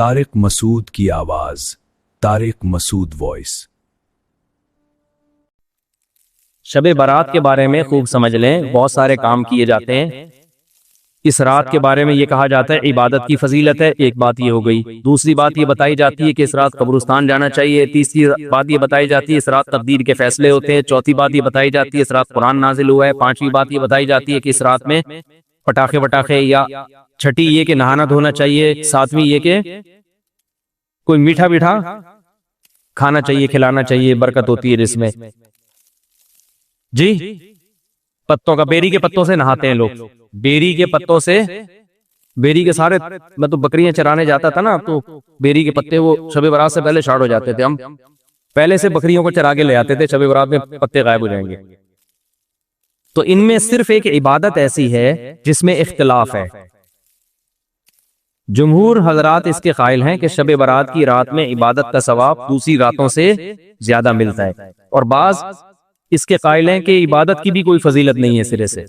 طارق مسعود کی آواز، طارق مسعود وائس۔ شب برات کے بارے میں خوب سمجھ لیں، بہت سارے کام کیے جاتے ہیں۔ اس رات کے بارے میں یہ کہا جاتا ہے عبادت کی فضیلت ہے، ایک بات یہ ہو گئی۔ دوسری بات یہ بتائی جاتی ہے کہ اس رات قبرستان جانا چاہیے۔ تیسری بات یہ بتائی جاتی ہے اس رات تقدیر کے فیصلے ہوتے ہیں۔ چوتھی بات یہ بتائی جاتی ہے اس رات قرآن نازل ہوا ہے۔ پانچویں بات یہ بتائی جاتی ہے کہ اس رات میں پٹاخے وٹاخے، یا چھٹی یہ کہ نہانا دھونا چاہیے۔ ساتویں یہ کہ کوئی میٹھا میٹھا کھانا چاہیے، کھلانا چاہیے، برکت ہوتی ہے جس میں۔ جی پتوں کا، بیری کے پتوں سے نہاتے ہیں لوگ، بیری کے پتوں سے، بیری کے سارے، میں تو بکریاں چرانے جاتا تھا نا، تو بیری کے پتے وہ شب برات سے پہلے شارٹ ہو جاتے تھے۔ ہم پہلے سے بکریوں کو چرا کے لے آتے تھے، شب برات میں پتے غائب ہو جائیں گے۔ تو ان میں صرف ایک عبادت ایسی ہے جس میں اختلاف ہے۔ جمہور حضرات اس کے قائل ہیں کہ شب برات کی رات میں عبادت کا ثواب دوسری راتوں سے زیادہ ملتا ہے، اور بعض اس کے قائل ہیں کہ عبادت کی بھی کوئی فضیلت نہیں ہے سرے سے۔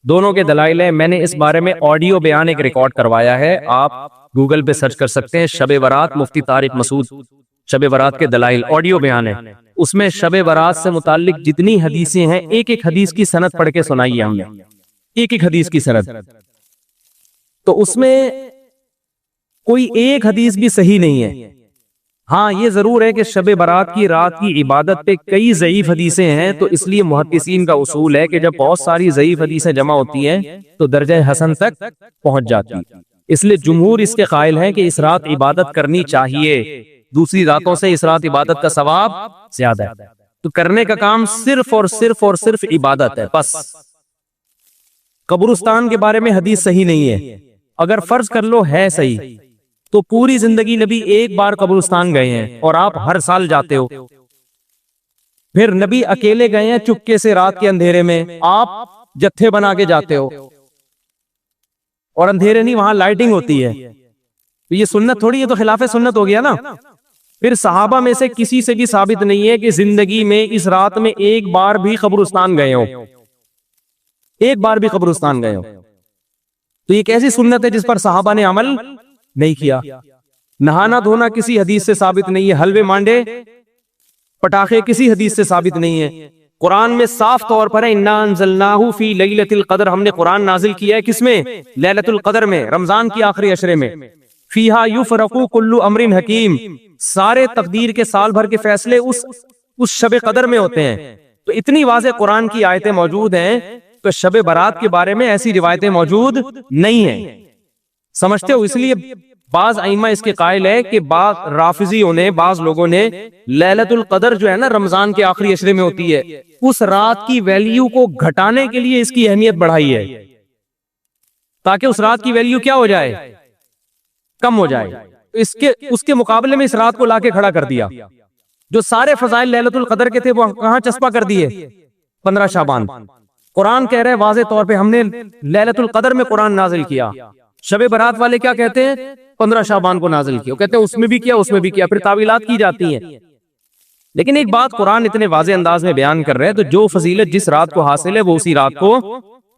دونوں کے دلائل ہیں۔ میں نے اس بارے میں آڈیو بیان ایک ریکارڈ کروایا ہے، آپ گوگل پہ سرچ کر سکتے ہیں، شب برات مفتی طارق مسعود، شب برات کے دلائل، آڈیو بیان ہے۔ اس میں شب برات سے متعلق جتنی حدیثیں ہیں، ایک ایک حدیث کی سند پڑھ کے سنائی ہے ہم نے، ایک ایک حدیث کی سند۔ تو اس میں کوئی ایک حدیث بھی صحیح نہیں ہے۔ ہاں یہ ضرور ہے کہ شب برات کی رات کی عبادت پہ کئی ضعیف حدیثیں ہیں، تو اس لیے محدثین کا اصول ہے کہ جب بہت ساری ضعیف حدیثیں جمع ہوتی ہیں تو درجہ حسن تک پہنچ جاتی ہے۔ اس لیے جمہور اس کے قائل ہیں کہ اس رات عبادت کرنی چاہیے، دوسری راتوں سے اس رات عبادت کا ثواب زیادہ ہے۔ تو کرنے کا کام صرف اور صرف اور صرف عبادت ہے بس۔ قبرستان کے بارے میں حدیث صحیح نہیں ہے۔ اگر فرض کر لو ہے صحیح، تو پوری زندگی نبی ایک بار قبرستان گئے ہیں اور آپ ہر سال جاتے ہو۔ پھر نبی اکیلے گئے ہیں چپکے سے رات کے اندھیرے میں، آپ جتھے بنا کے جاتے ہو، اور اندھیرے نہیں، وہاں لائٹنگ ہوتی ہے۔ تو یہ سنت تھوڑی ہے، تو خلاف سنت ہو گیا نا۔ پھر صحابہ میں سے کسی سے بھی ثابت نہیں ہے کہ زندگی میں اس رات میں ایک بار بھی قبرستان گئے ہو، ایک بار بھی قبرستان گئے ہو۔ تو یہ کیسی سنت ہے جس پر صحابہ نے عمل نہیں کیا؟ نہانا دھونا کسی حدیث سے ثابت نہیں ہے، حلوے مانڈے پٹاخے کسی حدیث سے ثابت نہیں ہے۔ قرآن میں صاف طور پر ہے اِنَّا أَنزَلْنَاهُ فِي لَيْلَةِ الْقَدْرِ، ہم نے قرآن نازل کیا ہے کس میں؟ لیلۃ القدر میں، رمضان کی آخری عشرے میں۔ فِيهَا يُفْرَقُ كُلُّ أَمْرٍ حَكِيمٍ، سارے تقدیر کے سال بھر کے فیصلے اس شب قدر میں ہوتے ہیں۔ تو اتنی واضح قرآن کی آیتیں موجود ہیں، تو شب برات کے بارے میں ایسی روایتیں موجود نہیں ہیں۔ سمجھتے ہو؟ اس لیے بعض ائمہ اس کے قائل ہے کہ بعض رافضیوں نے، بعض لوگوں نے لیلۃ القدر جو ہے نا رمضان کے آخری عشرے میں ہوتی ہے، اس رات کی ویلیو کو گھٹانے کے لیے اس کی اہمیت بڑھائی ہے، تاکہ اس رات کی ویلیو کیا ہو جائے؟ کم ہو جائے۔ اس کے مقابلے میں اس رات کو لا کے کھڑا کر دیا۔ جو سارے فضائل لیلۃ القدر کے تھے وہ کہاں چسپا کر دیے؟ 15 شعبان۔ قرآن کہہ رہے ہیں واضح طور پہ ہم نے لیلۃ القدر میں قرآن نازل کیا۔ شب برات والے کیا کہتے ہیں؟ 15 شعبان کو نازل کیا، وہ کہتے ہیں اس میں بھی کیا، اس میں بھی کیا، پھر تعویلات کی جاتی ہیں۔ لیکن ایک بات قرآن اتنے واضح انداز میں بیان کر رہے ہیں، تو جو فضیلت جس رات کو حاصل ہے وہ اسی رات کو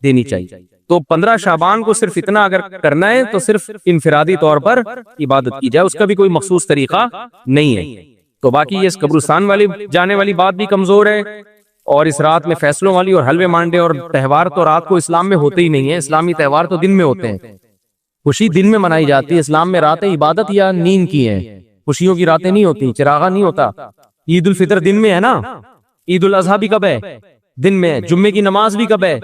دینی چاہیے۔ تو 15 شعبان کو صرف اتنا اگر کرنا ہے تو صرف انفرادی طور پر عبادت کی جائے، اس کا بھی کوئی مخصوص طریقہ نہیں ہے۔ تو باقی یہ اس قبرستان والی جانے والی بات بھی کمزور ہے، اور اس رات میں فیصلوں والی اور حلوے مانڈے اور تہوار تو رات کو اسلام میں ہوتے ہی نہیں ہیں۔ اسلامی تہوار تو دن میں ہوتے ہیں، خوشی دن میں منائی جاتی ہے۔ اسلام میں راتیں عبادت یا نیند کی ہیں، خوشیوں کی راتیں نہیں ہوتی، چراغا نہیں ہوتا۔ عید الفطر دن میں ہے نا، عید الاضحیٰ بھی کب ہے؟ دن میں ہے۔ جمعے کی نماز بھی کب ہے؟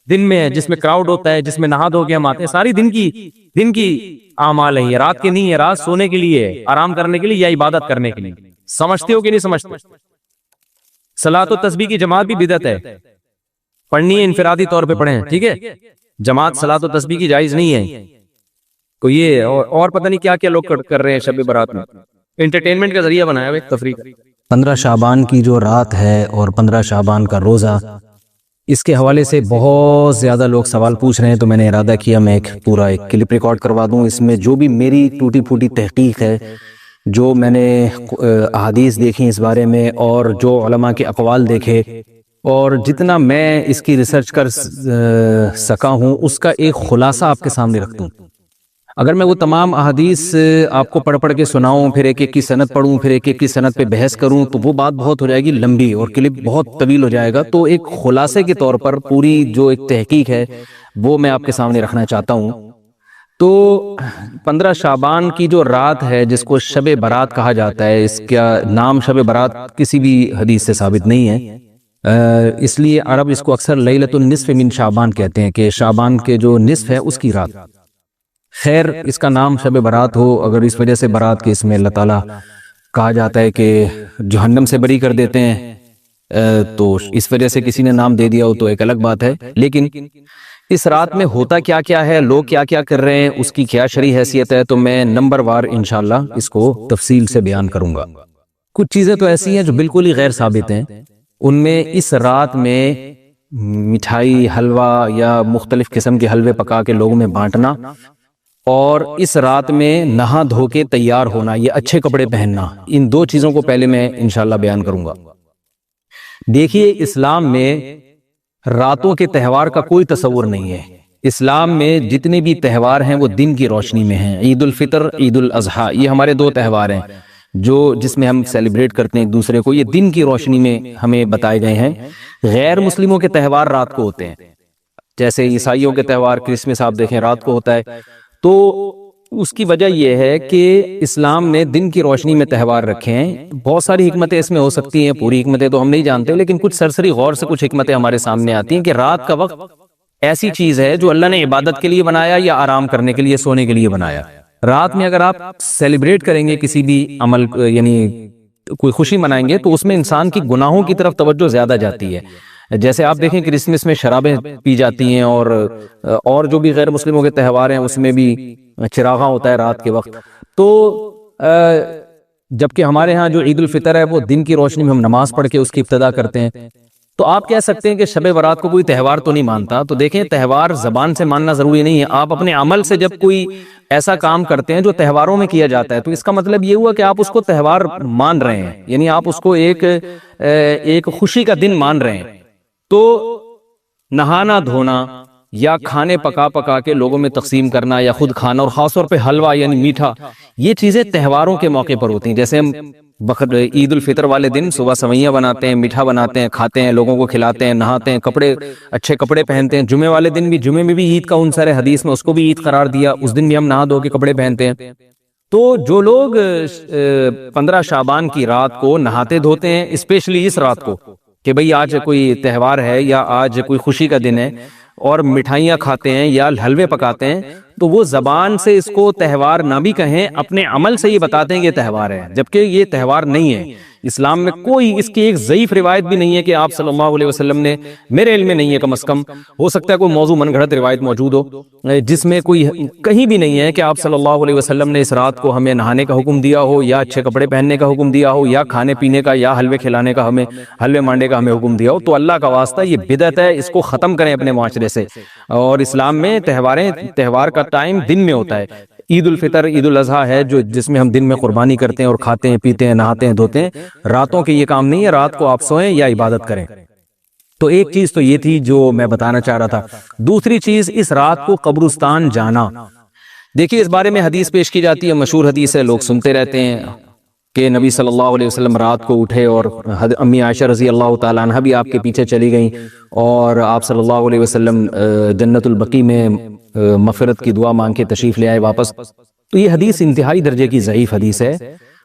دن میں ہے، جس میں کراؤڈ ہوتا ہے، جس میں نہا دھو کے ہم آتے ہیں، ساری دن کی اعمال ہیں، یہ رات کے نہیں ہے۔ رات سونے کے لیے، آرام کرنے کے لیے یا عبادت کرنے کے لیے۔ سمجھتے ہو کہ نہیں سمجھتے؟ صلاۃ و تسبیح کی جماعت بھی بدعت ہے، پڑھنی ہے انفرادی طور پہ پڑھیں، ٹھیک ہے؟ جماعت صلاۃ و تسبیح کی جائز نہیں ہے۔ کو یہ اور پتہ نہیں کیا کیا لوگ کر رہے ہیں شب برات میں، انٹرٹینمنٹ کا ذریعہ بنایا ہوا، ایک تفریح کا۔ 15 شعبان کی جو رات ہے اور 15 شعبان کا روزہ، اس کے حوالے سے بہت زیادہ لوگ سوال پوچھ رہے ہیں، تو میں نے ارادہ کیا میں ایک کلپ ریکارڈ کروا دوں۔ اس میں جو بھی میری ٹوٹی پھوٹی تحقیق ہے، جو میں نے احادیث دیکھی اس بارے میں، اور جو علماء کے اقوال دیکھے، اور جتنا میں اس کی ریسرچ کر سکا ہوں، اس کا ایک خلاصہ آپ کے سامنے رکھ دوں۔ اگر میں وہ تمام احادیث آپ کو پڑھ پڑھ کے سناؤں، پھر ایک ایک کی سند پڑھوں، پھر ایک ایک کی سند پہ بحث کروں، تو وہ بات بہت ہو جائے گی لمبی اور کلپ بہت طویل ہو جائے گا. تو ایک خلاصے کے طور پر پوری جو ایک تحقیق ہے وہ میں آپ کے سامنے رکھنا چاہتا ہوں. تو 15 شعبان کی جو رات ہے جس کو شب برات کہا جاتا ہے، اس کا نام شب برات کسی بھی حدیث سے ثابت نہیں ہے. اس لیے عرب اس کو اکثر لیلۃ النصف من شعبان کہتے ہیں کہ شعبان کے جو نصف ہے اس کی رات. خیر، اس کا نام شب برات ہو، اگر اس وجہ سے برات کے اس میں اللہ تعالیٰ کہا جاتا ہے کہ جہنم سے بری کر دیتے ہیں، تو اس وجہ سے کسی نے نام دے دیا ہو تو ایک الگ بات ہے. لیکن اس رات میں ہوتا کیا کیا ہے، لوگ کیا کیا کر رہے ہیں، اس کی کیا شرعی حیثیت ہے، تو میں نمبر وار انشاءاللہ اس کو تفصیل سے بیان کروں گا. کچھ چیزیں تو ایسی ہیں جو بالکل ہی غیر ثابت ہیں. ان میں اس رات میں مٹھائی، حلوہ یا مختلف قسم کے حلوے پکا کے لوگوں میں بانٹنا، اور اس رات میں نہا دھو کے تیار ہونا، یہ اچھے کپڑے پہننا، ان دو چیزوں کو پہلے میں انشاءاللہ بیان کروں گا. دیکھیے، اسلام میں راتوں کے تہوار کا کوئی تصور نہیں ہے. اسلام میں جتنے بھی تہوار ہیں وہ دن کی روشنی میں ہیں. عید الفطر، عید الاضحیٰ، یہ ہمارے دو تہوار ہیں جس میں ہم سیلیبریٹ کرتے ہیں ایک دوسرے کو. یہ دن کی روشنی میں ہمیں بتائے گئے ہیں. غیر مسلموں کے تہوار رات کو ہوتے ہیں، جیسے عیسائیوں کے تہوار کرسمس آپ دیکھیں رات کو ہوتا ہے. تو اس کی وجہ یہ ہے کہ اسلام نے دن کی روشنی میں تہوار رکھے ہیں. بہت ساری حکمتیں اس میں ہو سکتی ہیں، پوری حکمتیں تو ہم نہیں جانتے، لیکن کچھ سرسری غور سے کچھ حکمتیں ہمارے سامنے آتی ہیں کہ رات کا وقت ایسی چیز ہے جو اللہ نے عبادت کے لیے بنایا یا آرام کرنے کے لیے، سونے کے لیے بنایا. رات میں اگر آپ سیلیبریٹ کریں گے کسی بھی عمل، یعنی کوئی خوشی منائیں گے، تو اس میں انسان کی گناہوں کی طرف توجہ زیادہ جاتی ہے. جیسے آپ دیکھیں کرسمس میں شرابیں پی جاتی ہیں، اور جو بھی غیر مسلموں کے تہوار ہیں اس میں بھی چراغاں ہوتا ہے رات کے وقت. تو جبکہ ہمارے ہاں جو عید الفطر ہے وہ دن کی روشنی میں ہم نماز پڑھ کے اس کی ابتدا کرتے ہیں. تو آپ کہہ سکتے ہیں کہ شب برات کو کوئی تہوار تو نہیں مانتا. تو دیکھیں، تہوار زبان سے ماننا ضروری نہیں ہے. آپ اپنے عمل سے جب کوئی ایسا کام کرتے ہیں جو تہواروں میں کیا جاتا ہے، تو اس کا مطلب یہ ہوا کہ آپ اس کو تہوار مان رہے ہیں، یعنی آپ اس کو ایک خوشی کا دن مان رہے ہیں. تو نہانا دھونا یا کھانے پکا کے لوگوں میں تقسیم کرنا یا خود کھانا، اور خاص طور پہ حلوہ یعنی میٹھا، یہ چیزیں تہواروں کے موقع پر ہوتی ہیں. جیسے ہم عید الفطر والے دن صبح سوئیاں بناتے ہیں، میٹھا بناتے ہیں، کھاتے ہیں، لوگوں کو کھلاتے ہیں، نہاتے ہیں، اچھے کپڑے پہنتے ہیں. جمعے والے دن بھی، جمعے میں بھی عید کا عنصر ہے حدیث میں، اس کو بھی عید قرار دیا، اس دن بھی ہم نہا دھو کے کپڑے پہنتے ہیں. تو جو لوگ 15 شعبان کی رات کو نہاتے دھوتے ہیں، اسپیشلی اس رات کو کہ بھئی آج کوئی تہوار ہے یا آج کوئی خوشی کا دن ہے، اور مٹھائیاں کھاتے ہیں یا حلوے پکاتے ہیں، تو وہ زبان سے اس کو تہوار نہ بھی کہیں، اپنے عمل سے یہ بتاتے ہیں کہ یہ تہوار ہے، جبکہ یہ تہوار نہیں ہے. اسلام میں کوئی اس کی ایک ضعیف روایت بھی نہیں ہے کہ آپ صلی اللہ علیہ وسلم نے، میرے علم میں نہیں ہے کم از کم، ہو سکتا ہے کوئی موضوع من گھڑت روایت موجود ہو جس میں کوئی کہیں بھی نہیں ہے کہ آپ صلی اللہ علیہ وسلم نے اس رات کو ہمیں نہانے کا حکم دیا ہو، یا اچھے کپڑے پہننے کا حکم دیا ہو، یا کھانے پینے کا یا حلوے کھلانے کا، ہمیں حلوے مانڈے کا ہمیں حکم دیا ہو. تو اللہ کا واسطہ یہ بدعت ہے، اس کو ختم کریں اپنے معاشرے سے. اور اسلام میں تہوار کا ٹائم دن میں ہوتا ہے. عید الفطر، عید الاضحیٰ ہے جس میں ہم دن میں قربانی کرتے ہیں اور کھاتے ہیں، پیتے ہیں، نہاتے ہیں، دھوتے ہیں. راتوں کے یہ کام نہیں ہے، رات کو آپ سوئیں یا عبادت کریں. تو ایک چیز تو یہ تھی جو میں بتانا چاہ رہا تھا. دوسری چیز، اس رات کو قبرستان جانا. دیکھیے، اس بارے میں حدیث پیش کی جاتی ہے، مشہور حدیث ہے، لوگ سنتے رہتے ہیں کہ نبی صلی اللہ علیہ وسلم رات کو اٹھے، اور امی عائشہ رضی اللہ تعالیٰ عنہ بھی آپ کے پیچھے چلی گئیں، اور آپ صلی اللہ علیہ وسلم جنت البقیع میں مغفرت کی دعا مانگ کے تشریف لے آئے واپس. تو یہ حدیث انتہائی درجے کی ضعیف حدیث ہے.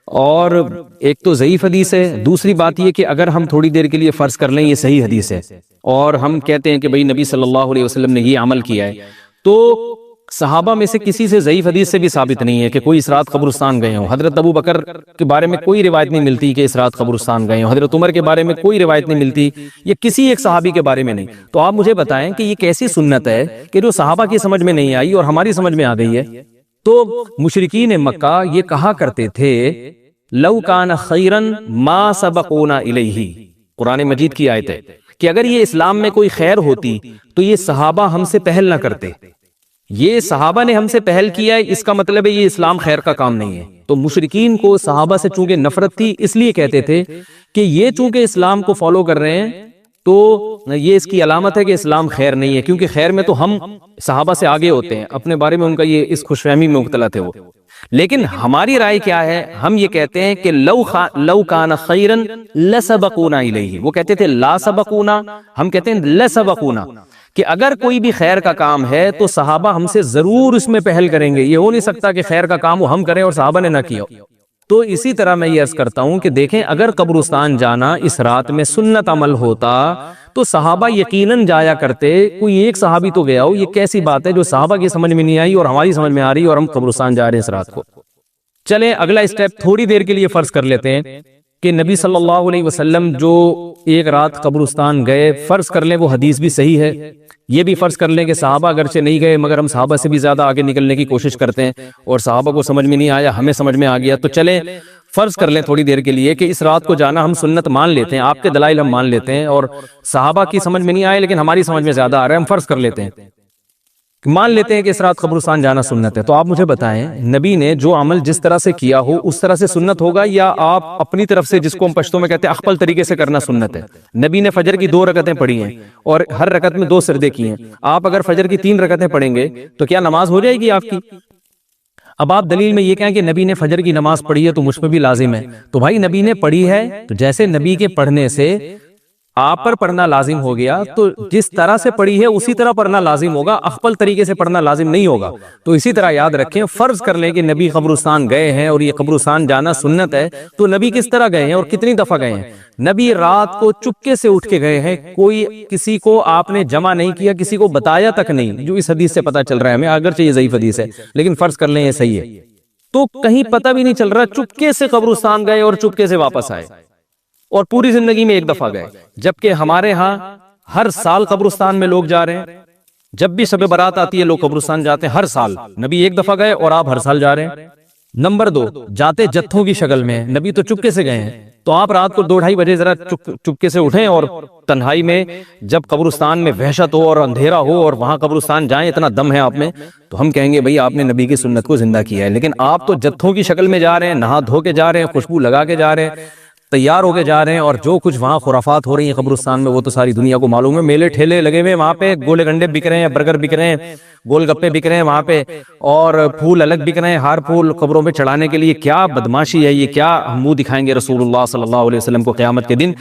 اور ایک تو ضعیف حدیث ہے، دوسری بات یہ کہ اگر ہم تھوڑی دیر کے لیے فرض کر لیں یہ صحیح حدیث ہے، اور ہم کہتے ہیں کہ بھئی نبی صلی اللہ علیہ وسلم نے یہ عمل کیا ہے، تو صحابہ میں سے کسی سے ضعیف حدیث سے بھی ثابت نہیں ہے کہ کوئی اس رات قبرستان گئے ہوں. حضرت ابو بکر کے بارے میں کوئی روایت نہیں ملتی کہ اس رات قبرستان گئے ہوں. حضرت عمر کے بارے میں کوئی روایت نہیں ملتی، یا کسی ایک صحابی کے بارے میں نہیں. تو آپ مجھے بتائیں کہ یہ کیسی سنت ہے کہ جو صحابہ کی سمجھ میں نہیں آئی اور ہماری سمجھ میں آ گئی ہے. تو مشرکین مکہ یہ کہا کرتے تھے، لو کان خیرن ما سبقونا الیہ. قرآن مجید کی آیت ہے کہ اگر یہ اسلام میں کوئی خیر ہوتی تو یہ صحابہ ہم سے پہل نہ کرتے. یہ صحابہ نے ہم سے پہل کیا ہے، اس کا مطلب ہے یہ اسلام خیر کا کام نہیں ہے. تو مشرکین کو صحابہ سے چونکہ نفرت تھی، اس لیے کہتے تھے کہ یہ چونکہ اسلام کو فالو کر رہے ہیں تو یہ اس کی علامت ہے کہ اسلام خیر نہیں ہے، کیونکہ خیر میں تو ہم صحابہ سے آگے ہوتے ہیں، اپنے بارے میں ان کا یہ اس خوش فہمی میں مبتلا تھے وہ. لیکن ہماری رائے کیا ہے؟ ہم یہ کہتے ہیں کہ لو کان خیرن لسبقونا الیہ. وہ کہتے تھے لا سبقونا، ہم کہتے ہیں لسبقونا، کہ اگر کوئی بھی خیر کا کام ہے تو صحابہ ہم سے ضرور اس میں پہل کریں گے. یہ ہو نہیں سکتا کہ خیر کا کام وہ ہم کریں اور صحابہ نے نہ کیا. تو اسی طرح میں یہ عرض کرتا ہوں کہ دیکھیں، اگر قبرستان جانا اس رات میں سنت عمل ہوتا تو صحابہ یقیناً جایا کرتے. کوئی ایک صحابی تو گیا ہو، یہ کیسی بات ہے جو صحابہ کی سمجھ میں نہیں آئی اور ہماری سمجھ میں آ رہی اور ہم قبرستان جا رہے ہیں اس رات کو. چلیں اگلا اسٹیپ تھوڑی دیر کے لیے فرض کر لیتے ہیں کہ نبی صلی اللہ علیہ وسلم جو ایک رات قبرستان گئے، فرض کر لیں وہ حدیث بھی صحیح ہے، یہ بھی فرض کر لیں کہ صحابہ اگرچہ نہیں گئے مگر ہم صحابہ سے بھی زیادہ آگے نکلنے کی کوشش کرتے ہیں اور صحابہ کو سمجھ میں نہیں آیا، ہمیں سمجھ میں آ گیا. تو چلیں فرض کر لیں تھوڑی دیر کے لیے کہ اس رات کو جانا ہم سنت مان لیتے ہیں، آپ کے دلائل ہم مان لیتے ہیں اور صحابہ کی سمجھ میں نہیں آئے لیکن ہماری سمجھ میں زیادہ آ رہا ہے، ہم فرض کر لیتے ہیں، مان لیتے ہیں کہ اس رات قبرستان جانا سنت ہے. تو آپ مجھے بتائیں، نبی نے جو عمل جس طرح سے کیا ہو اس طرح سے سنت ہوگا، یا آپ اپنی طرف سے، جس کو ہم پشتوں میں کہتے ہیں اخپل طریقے سے کرنا سنت ہے؟ نبی نے فجر کی 2 رکعتیں پڑھی ہیں اور ہر رکعت میں 2 سجدے کیے ہیں. آپ اگر فجر کی 3 رکعتیں پڑھیں گے تو کیا نماز ہو جائے گی آپ کی؟ اب آپ دلیل میں یہ کہیں کہ نبی نے فجر کی نماز پڑھی ہے تو مجھ پہ بھی لازم ہے. تو بھائی نبی نے پڑھی ہے تو جیسے نبی کے پڑھنے سے آپ پر پڑھنا لازم ہو گیا، تو جس طرح سے پڑھی ہے اسی طرح پڑھنا لازم ہوگا، اخپل طریقے سے پڑھنا لازم نہیں ہوگا. تو اسی طرح یاد رکھیں، فرض کر لیں کہ نبی قبرستان گئے ہیں اور یہ قبرستان جانا سنت ہے، تو نبی کس طرح گئے ہیں اور کتنی دفعہ گئے ہیں؟ نبی رات کو چپکے سے اٹھ کے گئے ہیں، کوئی کسی کو آپ نے جمع نہیں کیا، کسی کو بتایا تک نہیں، جو اس حدیث سے پتہ چل رہا ہے ہمیں، اگرچہ یہ ضعیف حدیث ہے لیکن فرض کر لیں یہ صحیح ہے. تو کہیں پتہ بھی نہیں چل رہا، چپکے سے قبرستان گئے اور چپکے سے واپس آئے اور پوری زندگی میں ایک دفعہ گئے. جبکہ ہمارے ہاں ہر سال قبرستان میں لوگ جا رہے ہیں، جب بھی شب برات آتی ہے لوگ قبرستان جاتے ہیں ہر سال. نبی ایک دفعہ گئے اور آپ ہر سال جا رہے ہیں. نمبر 2، جاتے جتھوں کی شکل میں، نبی تو چپکے سے گئے ہیں. تو آپ رات کو 2-2:30 بجے ذرا چپکے سے اٹھیں اور تنہائی میں، جب قبرستان میں وحشت ہو اور اندھیرا ہو اور وہاں قبرستان جائیں، اتنا دم ہے آپ میں، تو ہم کہیں گے بھئی آپ نے نبی کی سنت کو زندہ کیا ہے. لیکن آپ تو جتھوں کی شکل میں جا رہے ہیں، نہا دھو کے جا رہے ہیں، خوشبو لگا کے جا رہے ہیں، تیار ہو کے جا رہے ہیں، اور جو کچھ وہاں خرافات ہو رہی ہیں قبرستان میں وہ تو ساری دنیا کو معلوم ہے. میلے ٹھیلے لگے ہوئے وہاں پہ، گولے گنڈے بک رہے ہیں، برگر بک رہے ہیں، گول گپے بک رہے ہیں وہاں پہ، اور پھول الگ بک رہے ہیں، ہار پھول قبروں پہ چڑھانے کے لیے. کیا بدماشی ہے یہ! کیا منہ دکھائیں گے رسول اللہ صلی اللہ علیہ وسلم کو قیامت کے دن؟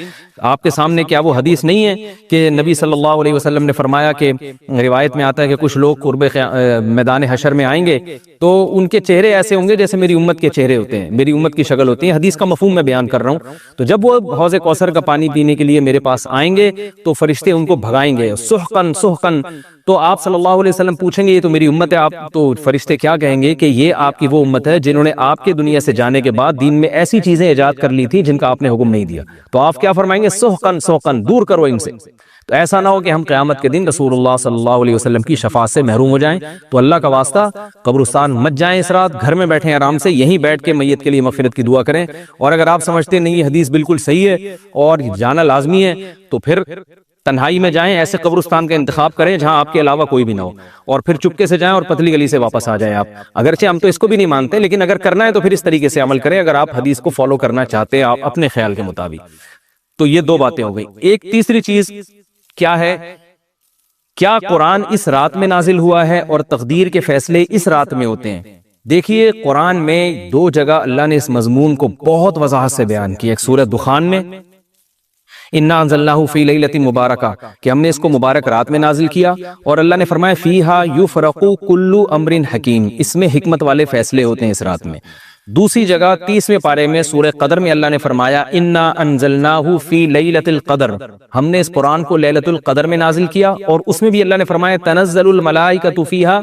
آپ کے سامنے کیا وہ حدیث نہیں ہے کہ نبی صلی اللہ علیہ وسلم نے فرمایا کہ روایت میں آتا ہے کہ کچھ لوگ قرب میدان حشر میں آئیں گے تو ان کے چہرے ایسے ہوں گے جیسے میری امت کے چہرے ہوتے ہیں، میری امت کی شکل ہوتی ہے. حدیث کا مفہوم میں بیان کر رہا ہوں. تو جب وہ حوض کوثر کا پانی پینے کے لیے میرے پاس آئیں گے تو فرشتے ان کو بھگائیں گے، سحقن سحقن. تو آپ صلی اللہ علیہ وسلم پوچھیں گے یہ تو میری امت ہے، آپ تو فرشتے کیا کہیں گے کہ یہ آپ کی وہ امت ہے جنہوں نے آپ کے دنیا سے جانے کے بعد دین میں ایسی چیزیں ایجاد کر لی تھی جن کا آپ نے حکم نہیں دیا. تو آپ کیا فرمائیں گے؟ سحقن سحقن، دور کرو ان سے. تو ایسا نہ ہو کہ ہم قیامت کے دن رسول اللہ صلی اللہ علیہ وسلم کی شفاعت سے محروم ہو جائیں. تو اللہ کا واسطہ قبرستان مت جائیں اس رات، گھر میں بیٹھیں آرام سے، یہیں بیٹھ کے میت کے لیے مغفرت کی دعا کریں. اور اگر آپ سمجھتے نہیں یہ حدیث بالکل صحیح ہے اور جانا لازمی ہے تو پھر تنہائی میں جائیں، ایسے قبرستان کا انتخاب کریں جہاں آپ کے علاوہ کوئی بھی نہ ہو، اور پھر چپکے سے جائیں اور پتلی گلی سے واپس آ جائیں آپ. اگرچہ ہم تو اس کو بھی نہیں مانتے لیکن اگر کرنا ہے تو پھر اس طریقے سے عمل کریں، اگر آپ حدیث کو فالو کرنا چاہتے ہیں آپ اپنے خیال کے مطابق. تو یہ 2 باتیں ہو گئی. ایک تیسری چیز کیا ہے؟ کیا قرآن اس رات میں نازل ہوا ہے اور تقدیر کے فیصلے اس رات میں ہوتے ہیں؟ دیکھیے قرآن میں 2 جگہ اللہ نے اس مضمون کو بہت وضاحت سے بیان کیا. ایک سورہ دخان میں اِنَّا أَنزَلْنَاهُ فِي لَيْلَةٍ مُبَارَكَةٍ کہ ہم نے اس کو مبارک رات میں نازل کیا، اور اللہ نے فرمایا فِيهَا يُفْرَقُ كُلُّ أَمْرٍ حَكِيمٍ، اس میں حکمت والے فیصلے ہوتے ہیں اس رات میں. دوسری جگہ 30ویں پارے میں سورہ قدر میں اللہ نے فرمایا اِنَّا أَنزَلْنَاهُ فِي لَيْلَةِ الْقَدْرِ، ہم نے اس قرآن کو لیلۃ القدر میں نازل کیا. اور اس میں بھی اللہ نے فرمایا تنزل الملائکۃ فیہا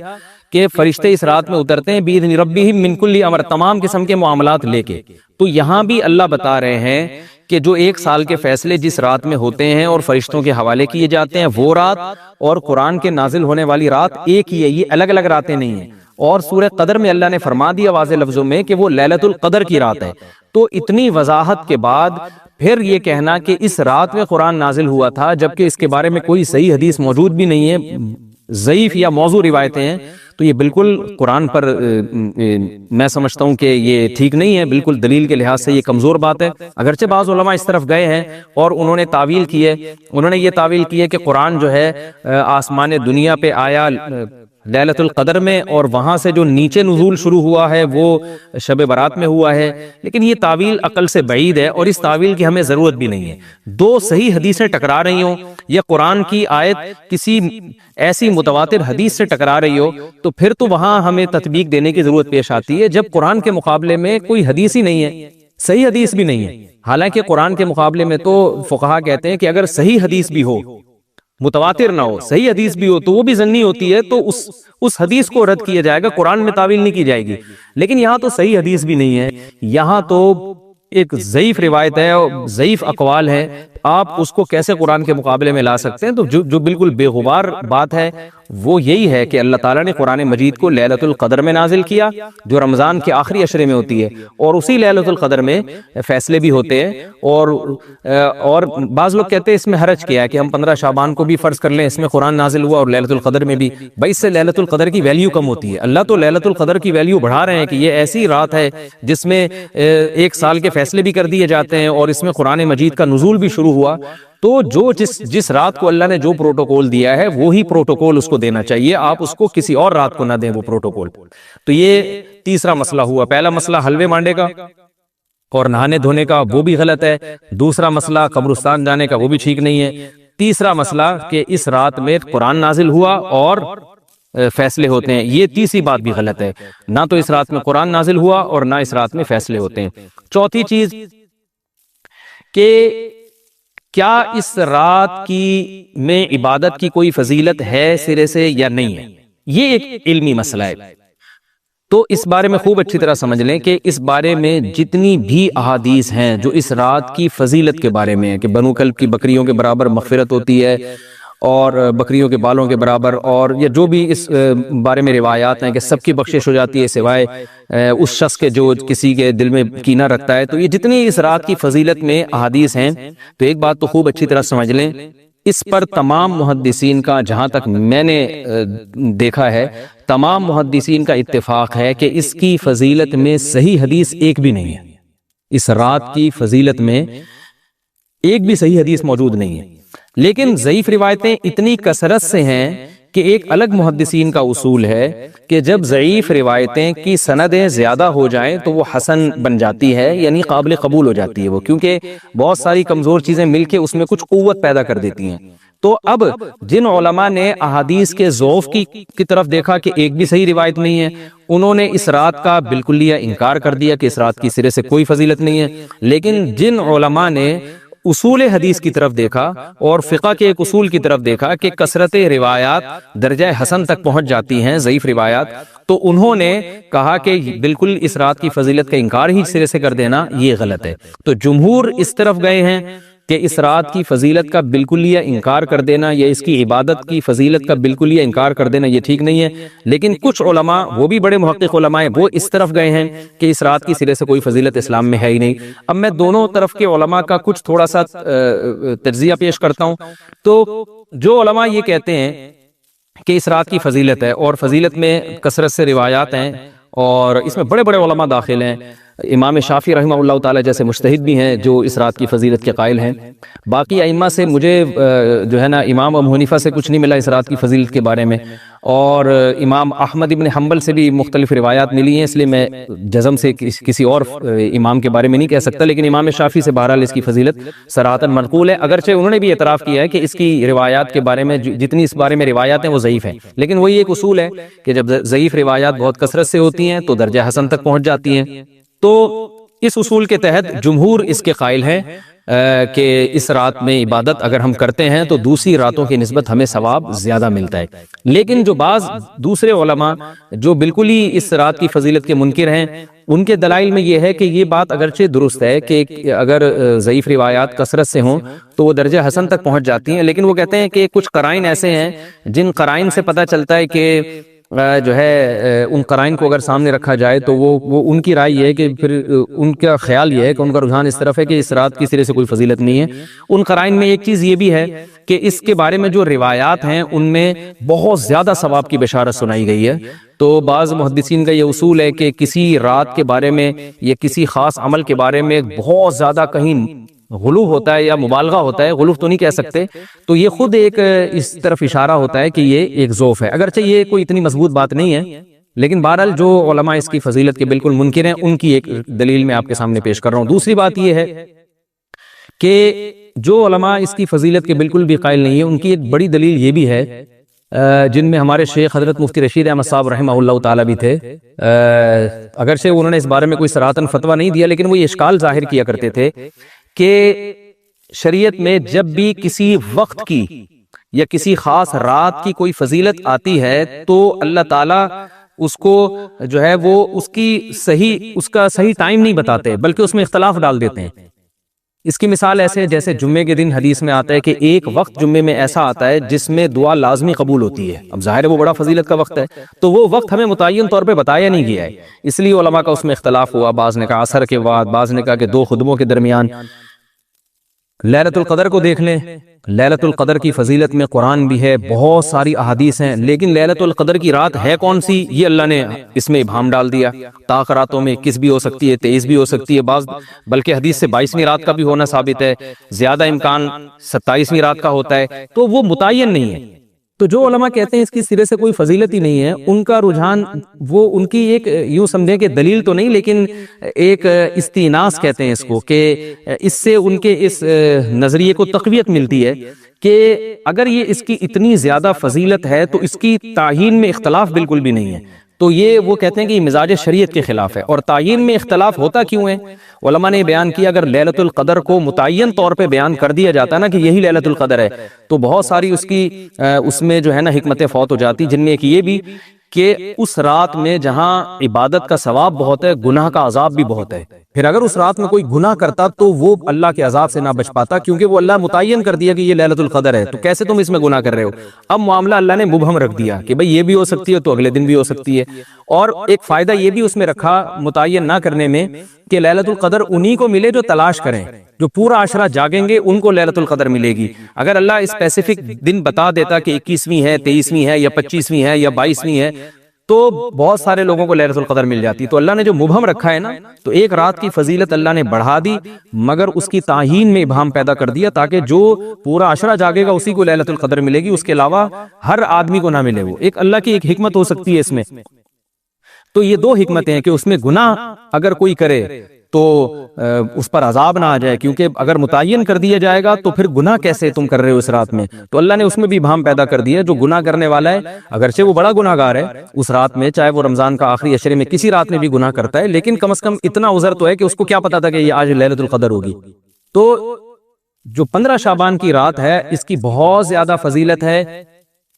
کہ فرشتے اس رات میں اترتے ہیں بِإِذْنِ رَبِّهِمْ مِنْ كُلِّ أَمْرٍ، تمام قسم کے معاملات لے کے. تو یہاں بھی اللہ بتا رہے ہیں کہ جو 1 سال کے فیصلے جس رات میں ہوتے ہیں اور فرشتوں کے حوالے کیے جاتے ہیں وہ رات، اور قرآن کے نازل ہونے والی رات ایک ہی ہے، یہ الگ الگ راتیں نہیں ہیں. اور سورہ قدر میں اللہ نے فرما دیا واضح لفظوں میں کہ وہ لیلۃ القدر کی رات ہے. تو اتنی وضاحت کے بعد پھر یہ کہنا کہ اس رات میں قرآن نازل ہوا تھا جبکہ اس کے بارے میں کوئی صحیح حدیث موجود بھی نہیں ہے، ضعیف یا موضوع روایتیں ہیں تو یہ بالکل قرآن پر میں سمجھتا ہوں کہ یہ ٹھیک نہیں ہے، بالکل دلیل کے لحاظ سے یہ کمزور بات ہے۔ اگرچہ بعض علماء اس طرف گئے ہیں اور انہوں نے تعویل کی ہے، انہوں نے یہ تعویل کی ہے کہ قرآن جو ہے آسمان دنیا پہ آیا لیلۃ القدر میں، اور وہاں سے جو نیچے نزول شروع ہوا ہے وہ شب برات میں ہوا ہے، لیکن یہ تعویل عقل سے بعید ہے اور اس تعویل کی ہمیں ضرورت بھی نہیں ہے۔ دو صحیح حدیثیں ٹکرا رہی ہوں یا قرآن کی آیت کسی ایسی متواتر حدیث سے ٹکرا رہی ہو تو پھر تو وہاں ہمیں تطبیق دینے کی ضرورت پیش آتی ہے، جب قرآن کے مقابلے میں کوئی حدیث ہی نہیں ہے، صحیح حدیث بھی نہیں ہے۔ حالانکہ قرآن کے مقابلے میں تو فقہا کہتے ہیں کہ اگر صحیح حدیث بھی ہو، متواتر نہ ہو، صحیح حدیث بھی ہو تو وہ بھی ظنی ہوتی ہے، تو اس حدیث کو رد کیا جائے گا، قرآن میں تعویل نہیں کی جائے گی۔ لیکن یہاں تو صحیح حدیث بھی نہیں ہے، یہاں تو ایک ضعیف روایت ہے اور ضعیف اقوال ہے، آپ اس کو کیسے قرآن کے مقابلے میں لا سکتے ہیں؟ تو جو بالکل بے غبار بات ہے وہ یہی ہے کہ اللہ تعالیٰ نے قرآن مجید کو لیلۃ القدر میں نازل کیا، جو رمضان کے آخری عشرے میں ہوتی ہے، اور اسی لیلۃ القدر میں فیصلے بھی ہوتے ہیں، اور بعض لوگ کہتے ہیں اس میں حرج کیا ہے کہ ہم 15 شعبان کو بھی فرض کر لیں، اس میں قرآن نازل ہوا اور لیلۃ القدر میں بھی، بھائی اس سے لیلۃ القدر کی ویلیو کم ہوتی ہے۔ اللہ تو لیلۃ القدر کی ویلیو بڑھا رہے ہیں کہ یہ ایسی رات ہے جس میں ایک سال کے فیصلے بھی کر دیے جاتے ہیں اور اس میں قرآن مجید کا نزول بھی شروع ہوا، تو جس رات کو اللہ نے جو پروٹوکول دیا ہے وہی پروٹوکول اس کو دینا چاہیے، آپ اس کو کسی اور رات کو نہ دیں وہ پروٹوکول۔ تو یہ تیسرا مسئلہ ہوا۔ پہلا مسئلہ حلوے مانڈے کا اور نہانے دھونے کا، وہ بھی غلط ہے۔ دوسرا مسئلہ قبرستان جانے کا، وہ بھی ٹھیک نہیں ہے۔ تیسرا مسئلہ کہ اس رات میں قرآن نازل ہوا اور فیصلے ہوتے ہیں، یہ تیسری بات بھی غلط ہے، نہ تو اس رات میں قرآن نازل ہوا اور نہ اس رات میں فیصلے ہوتے ہیں۔ چوتھی چیز کہ کیا اس رات میں عبادت کی کوئی فضیلت ہے سرے سے یا نہیں ہے، یہ ایک علمی مسئلہ ہے۔ تو اس بارے میں خوب اچھی طرح سمجھ لیں کہ اس بارے میں جتنی بھی احادیث ہیں جو اس رات کی فضیلت کے بارے میں ہے کہ بنو کلب کی بکریوں کے برابر مغفرت ہوتی ہے اور بکریوں کے بالوں کے برابر، اور یہ جو بھی اس بارے میں روایات ہیں کہ سب کی بخشش ہو جاتی ہے سوائے اس شخص کے جو کسی کے دل میں کینہ رکھتا ہے، تو یہ جتنی اس رات کی فضیلت میں احادیث ہیں، تو ایک بات تو خوب اچھی طرح سمجھ لیں، اس پر تمام محدثین کا، جہاں تک میں نے دیکھا ہے، تمام محدثین کا اتفاق ہے کہ اس کی فضیلت میں صحیح حدیث ایک بھی نہیں ہے۔ اس رات کی فضیلت میں ایک بھی صحیح حدیث موجود نہیں ہے، لیکن ضعیف روایتیں اتنی کثرت سے ہیں کہ ایک الگ محدثین کا اصول ہے کہ جب ضعیف روایتیں کی سندیں زیادہ ہو جائیں تو وہ حسن بن جاتی ہے، یعنی قابل قبول ہو جاتی ہے وہ، کیونکہ بہت ساری کمزور چیزیں مل کے اس میں کچھ قوت پیدا کر دیتی ہیں۔ تو اب جن علماء نے احادیث کے ضعف کی طرف دیکھا کہ ایک بھی صحیح روایت نہیں ہے، انہوں نے اس رات کا بالکلیہ انکار کر دیا کہ اس رات کی سرے سے کوئی فضیلت نہیں ہے۔ لیکن جن علماء نے اصول حدیث کی طرف دیکھا اور فقہ کے ایک اصول کی طرف دیکھا کہ کثرت روایات درجہ حسن تک پہنچ جاتی ہیں، ضعیف روایات، تو انہوں نے کہا کہ بالکل اس رات کی فضیلت کا انکار ہی سرے سے کر دینا یہ غلط ہے۔ تو جمہور اس طرف گئے ہیں کہ اس رات کی فضیلت کا بالکلیہ انکار کر دینا یا اس کی عبادت کی فضیلت کا بالکلیہ انکار کر دینا یہ ٹھیک نہیں ہے، لیکن کچھ علماء، وہ بھی بڑے محقق علماء ہیں، وہ اس طرف گئے ہیں کہ اس رات کی سرے سے کوئی فضیلت اسلام میں ہے ہی نہیں۔ اب میں دونوں طرف کے علماء کا کچھ تھوڑا سا تجزیہ پیش کرتا ہوں۔ تو جو علماء یہ کہتے ہیں کہ اس رات کی فضیلت ہے اور فضیلت میں کثرت سے روایات ہیں اور اس میں بڑے بڑے علماء داخل ہیں، امام شافعی رحمہ اللہ تعالی جیسے مجتہد بھی ہیں جو اس رات کی فضیلت کے قائل ہیں۔ باقی ائمہ سے مجھے جو ہے نا امام ابو حنیفہ سے کچھ نہیں ملا اس رات کی فضیلت کے بارے میں، اور امام احمد ابن حنبل سے بھی مختلف روایات ملی ہیں، اس لیے میں جزم سے کسی اور امام کے بارے میں نہیں کہہ سکتا، لیکن امام شافعی سے بہرحال اس کی فضیلت صراحتاً منقول ہے، اگرچہ انہوں نے بھی اعتراف کیا ہے کہ اس کی روایات کے بارے میں جتنی اس بارے میں روایات ہیں وہ ضعیف ہیں، لیکن وہی ایک اصول ہے کہ جب ضعیف روایات بہت کثرت سے ہوتی ہیں تو درجہ حسن تک پہنچ جاتی ہیں۔ تو اس اصول کے تحت جمہور اس کے قائل ہیں کہ اس رات میں عبادت اگر ہم کرتے ہیں تو دوسری راتوں کی نسبت ہمیں ثواب زیادہ ملتا ہے۔ لیکن جو بعض دوسرے علماء جو بالکل ہی اس رات کی فضیلت کے منکر ہیں، ان کے دلائل میں یہ ہے کہ یہ بات اگرچہ درست ہے کہ اگر ضعیف روایات کثرت سے ہوں تو وہ درجہ حسن تک پہنچ جاتی ہیں، لیکن وہ کہتے ہیں کہ کچھ قرائن ایسے ہیں جن قرائن سے پتہ چلتا ہے کہ جو ہے ان قرائن کو اگر سامنے رکھا جائے تو وہ ان کی رائے یہ ہے کہ پھر ان کا خیال یہ ہے کہ ان کا رجحان اس طرف ہے کہ اس رات کی سرے سے کوئی فضیلت نہیں ہے۔ ان قرائن میں ایک چیز یہ بھی ہے کہ اس کے بارے میں جو روایات ہیں ان میں بہت زیادہ ثواب کی بشارت سنائی گئی ہے۔ تو بعض محدثین کا یہ اصول ہے کہ کسی رات کے بارے میں یا کسی خاص عمل کے بارے میں بہت زیادہ کہیں غلو ہوتا ہے یا مبالغہ ہوتا ہے، غلو تو نہیں کہہ سکتے، تو یہ خود ایک اس طرف اشارہ ہوتا ہے کہ یہ ایک ذوف ہے، اگرچہ یہ کوئی اتنی مضبوط بات نہیں ہے، لیکن بہرحال جو علماء اس کی فضیلت کے بالکل منکر ہیں ان کی ایک دلیل میں آپ کے سامنے پیش کر رہا ہوں۔ دوسری بات یہ ہے کہ جو علماء اس کی فضیلت کے بالکل بھی قائل نہیں ہیں ان کی ایک بڑی دلیل یہ بھی ہے، جن میں ہمارے شیخ حضرت مفتی رشید احمد صاحب رحمہ اللہ تعالیٰ بھی تھے، اگرچہ انہوں نے اس بارے میں کوئی صراحتاً فتویٰ نہیں دیا، لیکن وہ یہ اشکال ظاہر کیا کرتے تھے کہ شریعت میں جب بھی کسی وقت کی یا کسی خاص رات کی کوئی فضیلت آتی ہے تو اللہ تعالیٰ اس کو جو ہے وہ اس کا صحیح ٹائم نہیں بتاتے بلکہ اس میں اختلاف ڈال دیتے ہیں۔ اس کی مثال ایسے ہے جیسے جمعے کے دن حدیث میں آتا ہے کہ ایک وقت جمعے میں ایسا آتا ہے جس میں دعا لازمی قبول ہوتی ہے، اب ظاہر ہے وہ بڑا فضیلت کا وقت ہے، تو وہ وقت ہمیں متعین طور پہ بتایا نہیں گیا ہے، اس لیے علماء کا اس میں اختلاف ہوا، بعض نے کہا عصر کے بعد، بعض نے کہا کہ 2 خطبوں کے درمیان۔ لیلۃ القدر کو دیکھ لیں، لیلۃ القدر کی فضیلت میں قرآن بھی ہے، بہت ساری احادیث ہیں، لیکن لیلۃ القدر کی رات ہے کون سی یہ اللہ نے اس میں ابہام ڈال دیا۔ طاق راتوں میں 21 بھی ہو سکتی ہے، 23 بھی ہو سکتی ہے، بعض بلکہ حدیث سے 22ویں رات کا بھی ہونا ثابت ہے، زیادہ امکان 27ویں رات کا ہوتا ہے، تو وہ متعین نہیں ہے۔ تو جو علماء کہتے ہیں اس کی سرے سے کوئی فضیلت ہی نہیں ہے، ان کا رجحان وہ ان کی ایک یوں سمجھیں کہ دلیل تو نہیں لیکن ایک استئناس کہتے ہیں اس کو، کہ اس سے ان کے اس نظریے کو تقویت ملتی ہے کہ اگر یہ اس کی اتنی زیادہ فضیلت ہے تو اس کی تعیین میں اختلاف بالکل بھی نہیں ہے، تو یہ وہ کہتے ہیں کہ یہ مزاج شریعت کے خلاف ہے۔ اور تعیین میں اختلاف ہوتا کیوں ہے؟ علماء نے بیان کیا اگر لیلۃ القدر کو متعین طور پہ بیان کر دیا جاتا ہے نا کہ یہی لیلۃ القدر ہے تو بہت ساری اس میں جو ہے نا حکمتیں فوت ہو جاتی، جن میں ایک یہ بھی کہ اس رات میں جہاں عبادت کا ثواب بہت ہے گناہ کا عذاب بھی بہت ہے، پھر اگر اس رات میں کوئی گناہ کرتا تو وہ اللہ کے عذاب سے نہ بچ پاتا، کیونکہ وہ اللہ متعین کر دیا کہ یہ لیلۃ القدر ہے، تو کیسے تم اس میں گناہ کر رہے ہو؟ اب معاملہ اللہ نے مبہم رکھ دیا کہ بھئی یہ بھی ہو سکتی ہے تو اگلے دن بھی ہو سکتی ہے، اور ایک فائدہ یہ بھی اس میں رکھا متعین نہ کرنے میں کہ لیلۃ القدر انہی کو ملے جو تلاش کریں، جو پورا عشرہ جاگیں گے ان کو لیلۃ القدر ملے گی۔ اگر اللہ اسپیسیفک دن بتا دیتا کہ 21ویں ہے، 23ویں ہے یا 25ویں ہے یا 22ویں ہے تو بہت سارے لوگوں کو لیلۃ القدر مل جاتی، تو اللہ نے جو مبہم رکھا ہے نا تو ایک رات کی فضیلت اللہ نے بڑھا دی مگر اس کی تعیین میں ابہام پیدا کر دیا تاکہ جو پورا عشرہ جاگے گا اسی کو لیلۃ القدر ملے گی، اس کے علاوہ ہر آدمی کو نہ ملے۔ وہ ایک اللہ کی ایک حکمت ہو سکتی ہے اس میں۔ تو یہ 2 حکمتیں ہیں کہ اس میں گناہ اگر کوئی کرے تو اس پر عذاب نہ آ جائے، کیونکہ اگر متعین کر دیا جائے گا تو پھر گناہ کیسے تم کر رہے ہو اس رات میں، تو اللہ نے اس میں بھی ابہام پیدا کر دیا۔ جو گناہ کرنے والا ہے اگرچہ وہ بڑا گناہ گار ہے اس رات میں، چاہے وہ رمضان کا آخری عشرے میں کسی رات میں بھی گناہ کرتا ہے، لیکن کم از کم اتنا عذر تو ہے کہ اس کو کیا پتا تھا کہ یہ آج لیلۃ القدر ہوگی۔ تو جو 15 شعبان کی رات ہے اس کی بہت زیادہ فضیلت ہے،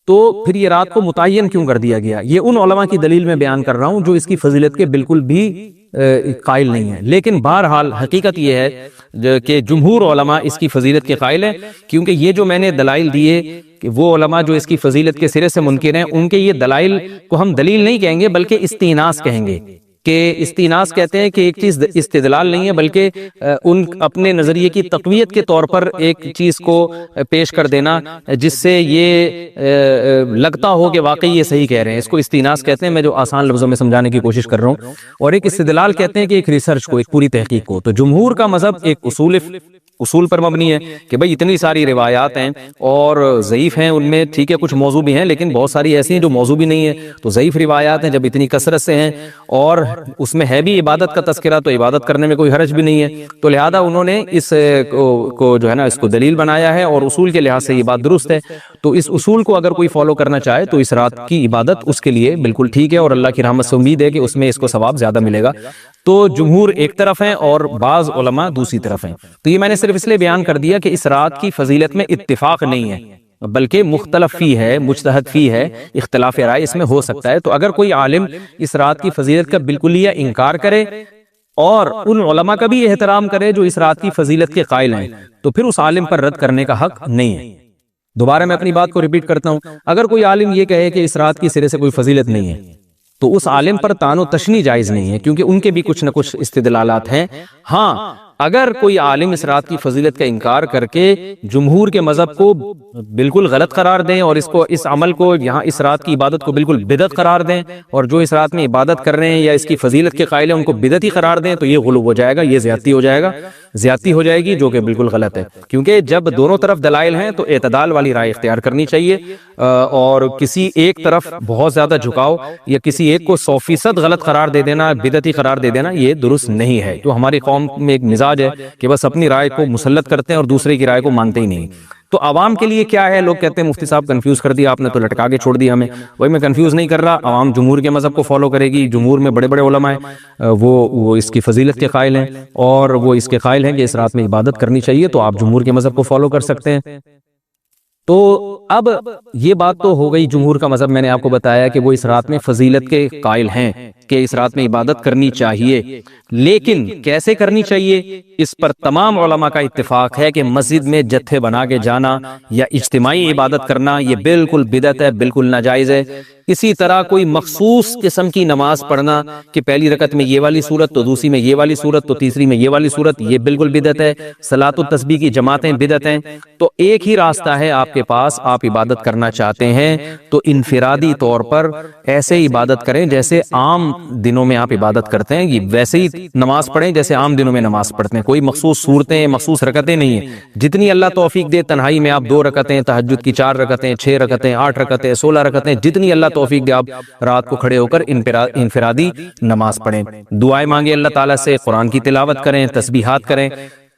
تو پھر یہ رات کو متعین کیوں کر دیا گیا؟ یہ ان علماء کی دلیل میں بیان کر رہا ہوں جو اس کی فضیلت کے بالکل بھی قائل نہیں ہیں، لیکن بہرحال حقیقت یہ ہے کہ جمہور علماء اس کی فضیلت کے قائل ہیں، کیونکہ یہ جو میں نے دلائل دیے کہ وہ علماء جو اس کی فضیلت کے سرے سے منکر ہیں ان کے یہ دلائل کو ہم دلیل نہیں کہیں گے بلکہ استئناس کہیں گے، کہ استئناس کہتے ہیں کہ ایک چیز استدلال نہیں ہے بلکہ ان اپنے نظریے کی تقویت کے طور پر ایک چیز کو پیش کر دینا جس سے یہ لگتا ہو کہ واقعی یہ صحیح کہہ رہے ہیں، اس کو استئناس کہتے ہیں، میں جو آسان لفظوں میں سمجھانے کی کوشش کر رہا ہوں۔ اور ایک استدلال کہتے ہیں کہ ایک ریسرچ کو، ایک پوری تحقیق کو۔ تو جمہور کا مذہب ایک اصول پر مبنی ہے کہ بھئی اتنی ساری روایات ہیں اور ضعیف ہیں، ان میں ٹھیک ہے کچھ موضوع بھی ہیں لیکن بہت ساری ایسی ہیں جو موضوع بھی نہیں ہے، تو ضعیف روایات ہیں جب اتنی کثرت سے ہیں اور اس میں ہے بھی عبادت کا تذکرہ تو عبادت کرنے میں کوئی حرج بھی نہیں ہے، تو لہذا انہوں نے اس کو جو ہے نا اس کو دلیل بنایا ہے اور اصول کے لحاظ سے یہ بات درست ہے۔ تو اس اصول کو اگر کوئی فالو کرنا چاہے تو اس رات کی عبادت اس کے لیے بالکل ٹھیک ہے اور اللہ کی رحمت سے امید ہے کہ اس میں اس کو ثواب زیادہ ملے گا۔ تو جمہور ایک طرف ہیں اور بعض علماء دوسری طرف ہیں۔ تو یہ میں نے صرف اس لیے بیان کر دیا کہ اس رات کی فضیلت میں اتفاق نہیں ہے بلکہ مختلف فی ہے، مجتہد فی ہے، اختلاف رائے اس میں ہو سکتا ہے۔ تو اگر کوئی عالم اس رات کی فضیلت کا بالکلیہ انکار کرے اور ان علماء کا بھی احترام کرے جو اس رات کی فضیلت کے قائل ہیں تو پھر اس عالم پر رد کرنے کا حق نہیں ہے۔ دوبارہ میں اپنی بات کو ریپیٹ کرتا ہوں، اگر کوئی عالم یہ کہے کہ اس رات کی سرے سے کوئی فضیلت نہیں ہے تو اس عالم پر طعن و تشنی جائز نہیں ہے، کیونکہ ان کے بھی کچھ نہ کچھ استدلالات ہیں۔ ہاں اگر کوئی عالم اس رات کی فضیلت کا انکار کر کے جمہور کے مذہب کو بالکل غلط قرار دیں اور اس عمل کو یہاں اس رات کی عبادت کو بالکل بدعت قرار دیں، اور جو اس رات میں عبادت کر رہے ہیں یا اس کی فضیلت کے قائل ہیں ان کو بدعتی قرار دیں، تو یہ غلو ہو جائے گا، یہ زیادتی ہو جائے گی، جو کہ بالکل غلط ہے۔ کیونکہ جب دونوں طرف دلائل ہیں تو اعتدال والی رائے اختیار کرنی چاہیے، اور کسی ایک طرف بہت زیادہ جھکاؤ یا کسی ایک کو 100% غلط قرار دے دینا، بدعتی قرار دے دینا، یہ درست نہیں ہے۔ تو ہماری قوم میں ایک مزاج ہے کہ بس اپنی رائے کو مسلط کرتے ہیں اور دوسرے کی رائے کو مانتے ہی نہیں۔ تو عوام کے لیے کیا ہے؟ لوگ کہتے ہیں مفتی صاحب کنفیوز کر دیا آپ نے، تو لٹکا کے چھوڑ دیا ہمیں۔ وہی میں کنفیوز نہیں کر رہا، عوام جمہور کے مذہب کو فالو کرے گی، جمہور میں بڑے بڑے علماء ہیں، وہ اس کی فضیلت کے قائل ہیں، اور وہ اس کے قائل ہیں کہ اس رات میں عبادت کرنی چاہیے، تو آپ جمہور کے مذہب کو فالو کر سکتے ہیں۔ تو اب یہ بات تو ہو گئی جمہور کا مذہب، میں نے آپ کو بتایا کہ وہ اس رات میں فضیلت کے قائل ہیں کہ اس رات میں عبادت کرنی چاہیے، لیکن کیسے کرنی چاہیے اس پر تمام علماء کا اتفاق ہے کہ مسجد میں جتھے بنا کے جانا یا اجتماعی عبادت کرنا یہ بالکل بدعت ہے، بالکل ناجائز ہے۔ اسی طرح کوئی مخصوص قسم کی نماز پڑھنا کہ پہلی رکعت میں یہ والی صورت تو دوسری میں یہ والی صورت تو تیسری میں یہ والی صورت، یہ بالکل بدعت ہے۔ صلاۃ التسبیح کی جماعتیں بدعت ہیں۔ تو ایک ہی راستہ ہے آپ کے پاس، آپ عبادت کرنا چاہتے ہیں تو انفرادی طور پر ایسے عبادت کریں جیسے عام دنوں میں آپ عبادت کرتے ہیں، ویسے ہی نماز پڑھیں جیسے عام دنوں میں نماز پڑھتے ہیں۔ کوئی مخصوص صورتیں، مخصوص رکعتیں نہیں ہیں، جتنی اللہ توفیق دے تنہائی میں آپ 2 رکعتیں، تہجد کی 4 رکعتیں، 6 رکعتیں، 8 رکعتیں، 16 رکعتیں، جتنی اللہ توفیق دے آپ رات کو کھڑے ہو کر انفرادی نماز پڑھیں، دعائیں مانگیں اللہ تعالیٰ سے، قرآن کی تلاوت کریں، تسبیحات کریں،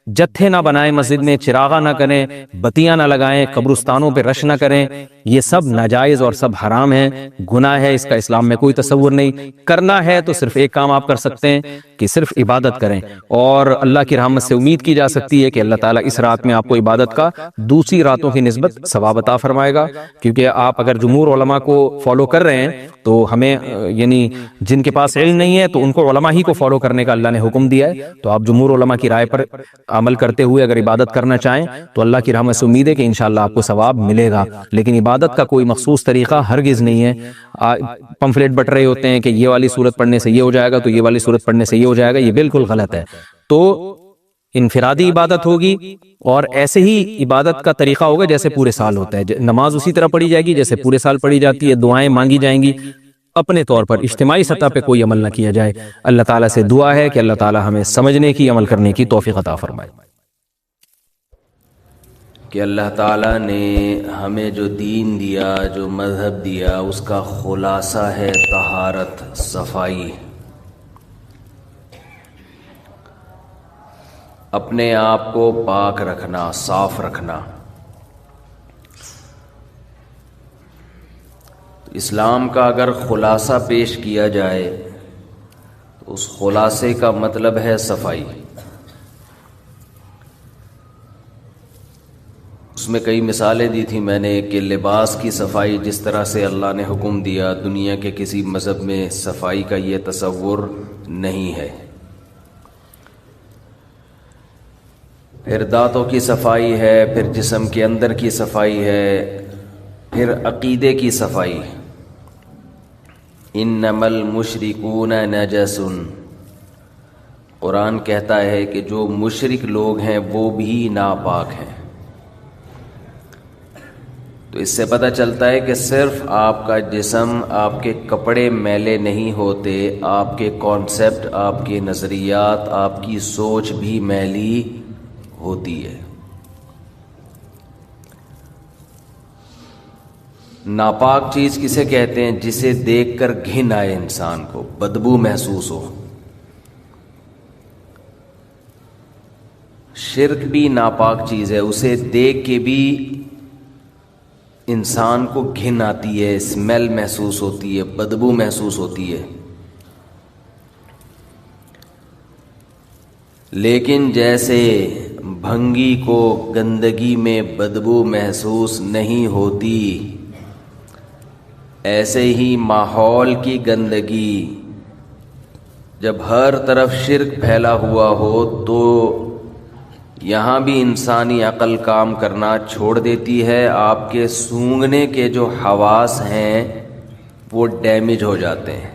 جتھے نہ بنائیں مسجد میں، چراغاں نہ کریں، بتیاں نہ لگائیں، قبرستانوں پہ رش نہ کریں، یہ سب ناجائز اور سب حرام ہے، گناہ ہے، اس کا اسلام میں کوئی تصور نہیں۔ کرنا ہے تو صرف ایک کام آپ کر سکتے ہیں کہ صرف عبادت کریں، اور اللہ کی رحمت سے امید کی جا سکتی ہے کہ اللہ تعالیٰ اس رات میں آپ کو عبادت کا دوسری راتوں کی نسبت ثواب عطا فرمائے گا۔ کیونکہ آپ اگر جمہور علماء کو فالو کر رہے ہیں تو ہمیں یعنی جن کے پاس علم نہیں ہے تو ان کو علماء ہی کو فالو کرنے کا اللہ نے حکم دیا ہے، تو آپ جمہور علماء کی رائے پر عمل کرتے ہوئے اگر عبادت کرنا چاہیں تو اللہ کی رحمت سے امید ہے کہ انشاءاللہ آپ کو ثواب ملے گا۔ لیکن عبادت کا کوئی مخصوص طریقہ ہرگز نہیں ہے۔ پمفلیٹ بٹ رہے ہوتے ہیں کہ یہ والی صورت پڑھنے سے یہ ہو جائے گا تو یہ والی صورت پڑھنے سے یہ ہو جائے گا، یہ بالکل غلط ہے۔ تو انفرادی عبادت ہوگی اور ایسے ہی عبادت کا طریقہ ہوگا جیسے پورے سال ہوتا ہے، نماز اسی طرح پڑھی جائے گی جیسے پورے سال پڑھی جاتی ہے، دعائیں مانگی جائیں گی، اپنے طور پر اجتماعی سطح پہ کوئی عمل نہ کیا جائے۔ اللہ تعالیٰ سے دعا ہے کہ اللہ تعالیٰ ہمیں سمجھنے کی، عمل کرنے کی توفیق عطا فرمائے۔ کہ اللہ تعالیٰ نے ہمیں جو دین دیا، جو مذہب دیا، اس کا خلاصہ ہے طہارت، صفائی، اپنے آپ کو پاک رکھنا، صاف رکھنا۔ اسلام کا اگر خلاصہ پیش کیا جائے تو اس خلاصے کا مطلب ہے صفائی۔ اس میں کئی مثالیں دی تھی میں نے کہ لباس کی صفائی جس طرح سے اللہ نے حکم دیا، دنیا کے کسی مذہب میں صفائی کا یہ تصور نہیں ہے۔ پھر دانتوں کی صفائی ہے، پھر جسم کے اندر کی صفائی ہے، پھر عقیدے کی صفائی۔ انما المشرکون نجس، قرآن کہتا ہے کہ جو مشرک لوگ ہیں وہ بھی ناپاک ہیں۔ تو اس سے پتہ چلتا ہے کہ صرف آپ کا جسم، آپ کے کپڑے میلے نہیں ہوتے، آپ کے کانسیپٹ، آپ کے نظریات، آپ کی سوچ بھی میلی ہوتی ہے۔ ناپاک چیز کسے کہتے ہیں؟ جسے دیکھ کر گھن آئے انسان کو، بدبو محسوس ہو۔ شرک بھی ناپاک چیز ہے، اسے دیکھ کے بھی انسان کو گھن آتی ہے، اسمیل محسوس ہوتی ہے، بدبو محسوس ہوتی ہے۔ لیکن جیسے بھنگی کو گندگی میں بدبو محسوس نہیں ہوتی، ایسے ہی ماحول کی گندگی جب ہر طرف شرک پھیلا ہوا ہو تو یہاں بھی انسانی عقل کام کرنا چھوڑ دیتی ہے، آپ کے سونگھنے کے جو حواس ہیں وہ ڈیمیج ہو جاتے ہیں۔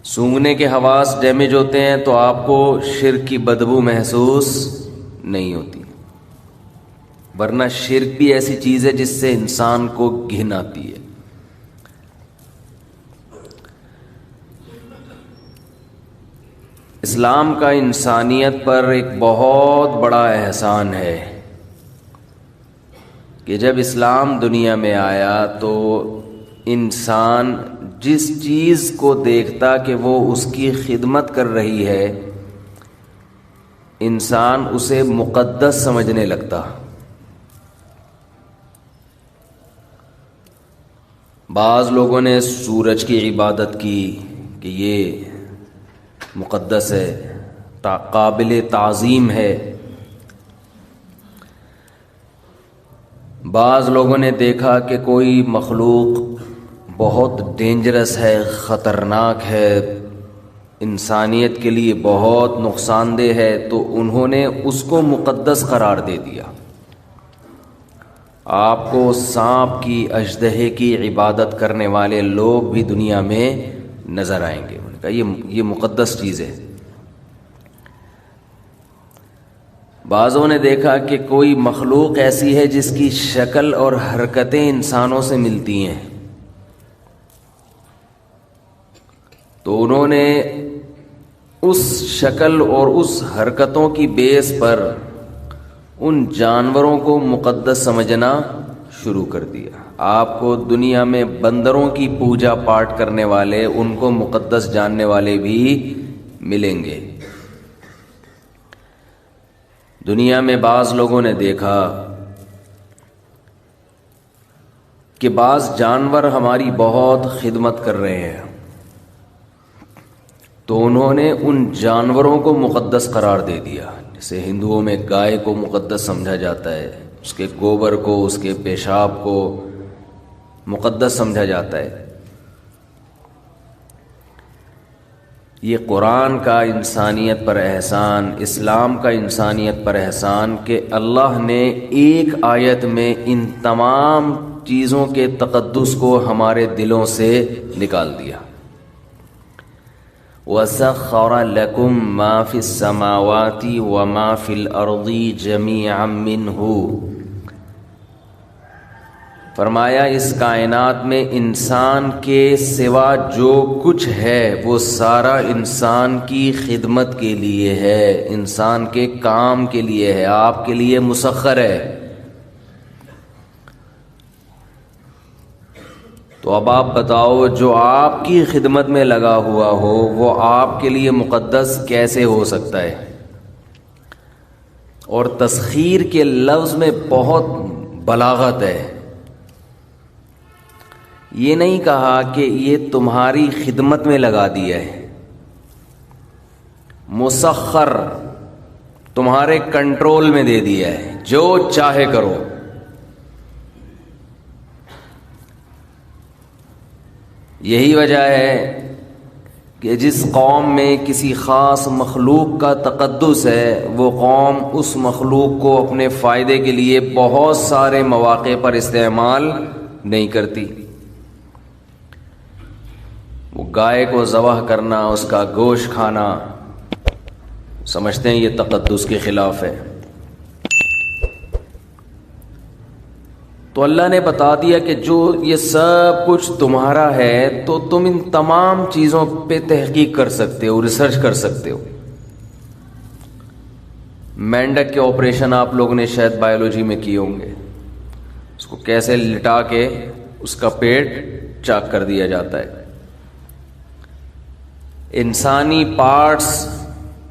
سونگھنے کے حواس ڈیمیج ہوتے ہیں تو آپ کو شرک کی بدبو محسوس نہیں ہوتی، ورنہ شرک بھی ایسی چیز ہے جس سے انسان کو گھن آتی ہے۔ اسلام کا انسانیت پر ایک بہت بڑا احسان ہے کہ جب اسلام دنیا میں آیا تو انسان جس چیز کو دیکھتا کہ وہ اس کی خدمت کر رہی ہے، انسان اسے مقدس سمجھنے لگتا۔ بعض لوگوں نے سورج کی عبادت کی کہ یہ مقدس ہے، قابل تعظیم ہے۔ بعض لوگوں نے دیکھا کہ کوئی مخلوق بہت ڈینجرس ہے، خطرناک ہے، انسانیت کے لیے بہت نقصان دہ ہے، تو انہوں نے اس کو مقدس قرار دے دیا۔ آپ کو سانپ کی، اژدہے کی عبادت کرنے والے لوگ بھی دنیا میں نظر آئیں گے، انہوں نے کہا یہ مقدس چیز ہے۔ بعضوں نے دیکھا کہ کوئی مخلوق ایسی ہے جس کی شکل اور حرکتیں انسانوں سے ملتی ہیں، تو انہوں نے اس شکل اور اس حرکتوں کی بیس پر ان جانوروں کو مقدس سمجھنا شروع کر دیا۔ آپ کو دنیا میں بندروں کی پوجا پاٹ کرنے والے، ان کو مقدس جاننے والے بھی ملیں گے۔ دنیا میں بعض لوگوں نے دیکھا کہ بعض جانور ہماری بہت خدمت کر رہے ہیں، تو انہوں نے ان جانوروں کو مقدس قرار دے دیا۔ جیسے ہندوؤں میں گائے کو مقدس سمجھا جاتا ہے، اس کے گوبر کو، اس کے پیشاب کو مقدس سمجھا جاتا ہے۔ یہ قرآن کا انسانیت پر احسان، اسلام کا انسانیت پر احسان کہ اللہ نے ایک آیت میں ان تمام چیزوں کے تقدس کو ہمارے دلوں سے نکال دیا۔ وَسَخَّرَ لَكُم مَّا فِي السَّمَاوَاتِ وَمَا فِي الْأَرْضِ جَمِيعًا مِّنْهُ، فرمایا اس کائنات میں انسان کے سوا جو کچھ ہے وہ سارا انسان کی خدمت کے لیے ہے، انسان کے کام کے لیے ہے، آپ کے لیے مسخر ہے۔ تو اب آپ بتاؤ، جو آپ کی خدمت میں لگا ہوا ہو وہ آپ کے لیے مقدس کیسے ہو سکتا ہے؟ اور تسخیر کے لفظ میں بہت بلاغت ہے۔ یہ نہیں کہا کہ یہ تمہاری خدمت میں لگا دیا ہے، مسخر، تمہارے کنٹرول میں دے دیا ہے، جو چاہے کرو۔ یہی وجہ ہے کہ جس قوم میں کسی خاص مخلوق کا تقدس ہے، وہ قوم اس مخلوق کو اپنے فائدے کے لیے بہت سارے مواقع پر استعمال نہیں کرتی۔ وہ گائے کو ذبح کرنا، اس کا گوشت کھانا، سمجھتے ہیں یہ تقدس کے خلاف ہے۔ تو اللہ نے بتا دیا کہ جو یہ سب کچھ تمہارا ہے تو تم ان تمام چیزوں پہ تحقیق کر سکتے ہو، ریسرچ کر سکتے ہو۔ مینڈک کے آپریشن آپ لوگوں نے شاید بایولوجی میں کیے ہوں گے، اس کو کیسے لٹا کے اس کا پیٹ چاک کر دیا جاتا ہے۔ انسانی پارٹس،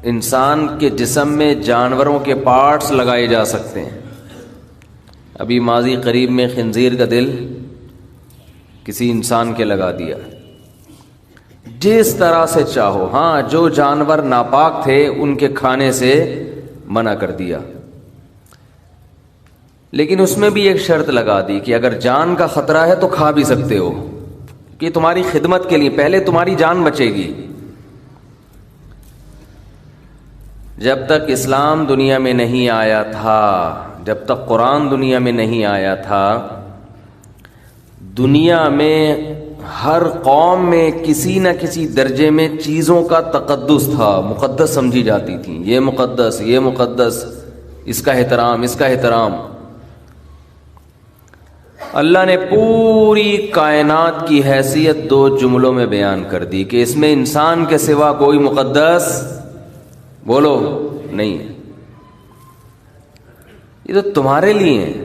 انسان کے جسم میں جانوروں کے پارٹس لگائے جا سکتے ہیں۔ ابھی ماضی قریب میں خنزیر کا دل کسی انسان کے لگا دیا، جس طرح سے چاہو۔ ہاں، جو جانور ناپاک تھے ان کے کھانے سے منع کر دیا، لیکن اس میں بھی ایک شرط لگا دی کہ اگر جان کا خطرہ ہے تو کھا بھی سکتے ہو، کہ تمہاری خدمت کے لیے، پہلے تمہاری جان بچے گی۔ جب تک اسلام دنیا میں نہیں آیا تھا، جب تک قرآن دنیا میں نہیں آیا تھا، دنیا میں ہر قوم میں کسی نہ کسی درجے میں چیزوں کا تقدس تھا، مقدس سمجھی جاتی تھیں، یہ مقدس، یہ مقدس، اس کا احترام، اس کا احترام۔ اللہ نے پوری کائنات کی حیثیت 2 جملوں میں بیان کر دی کہ اس میں انسان کے سوا کوئی مقدس بولو نہیں ہے، یہ تو تمہارے لیے ہے۔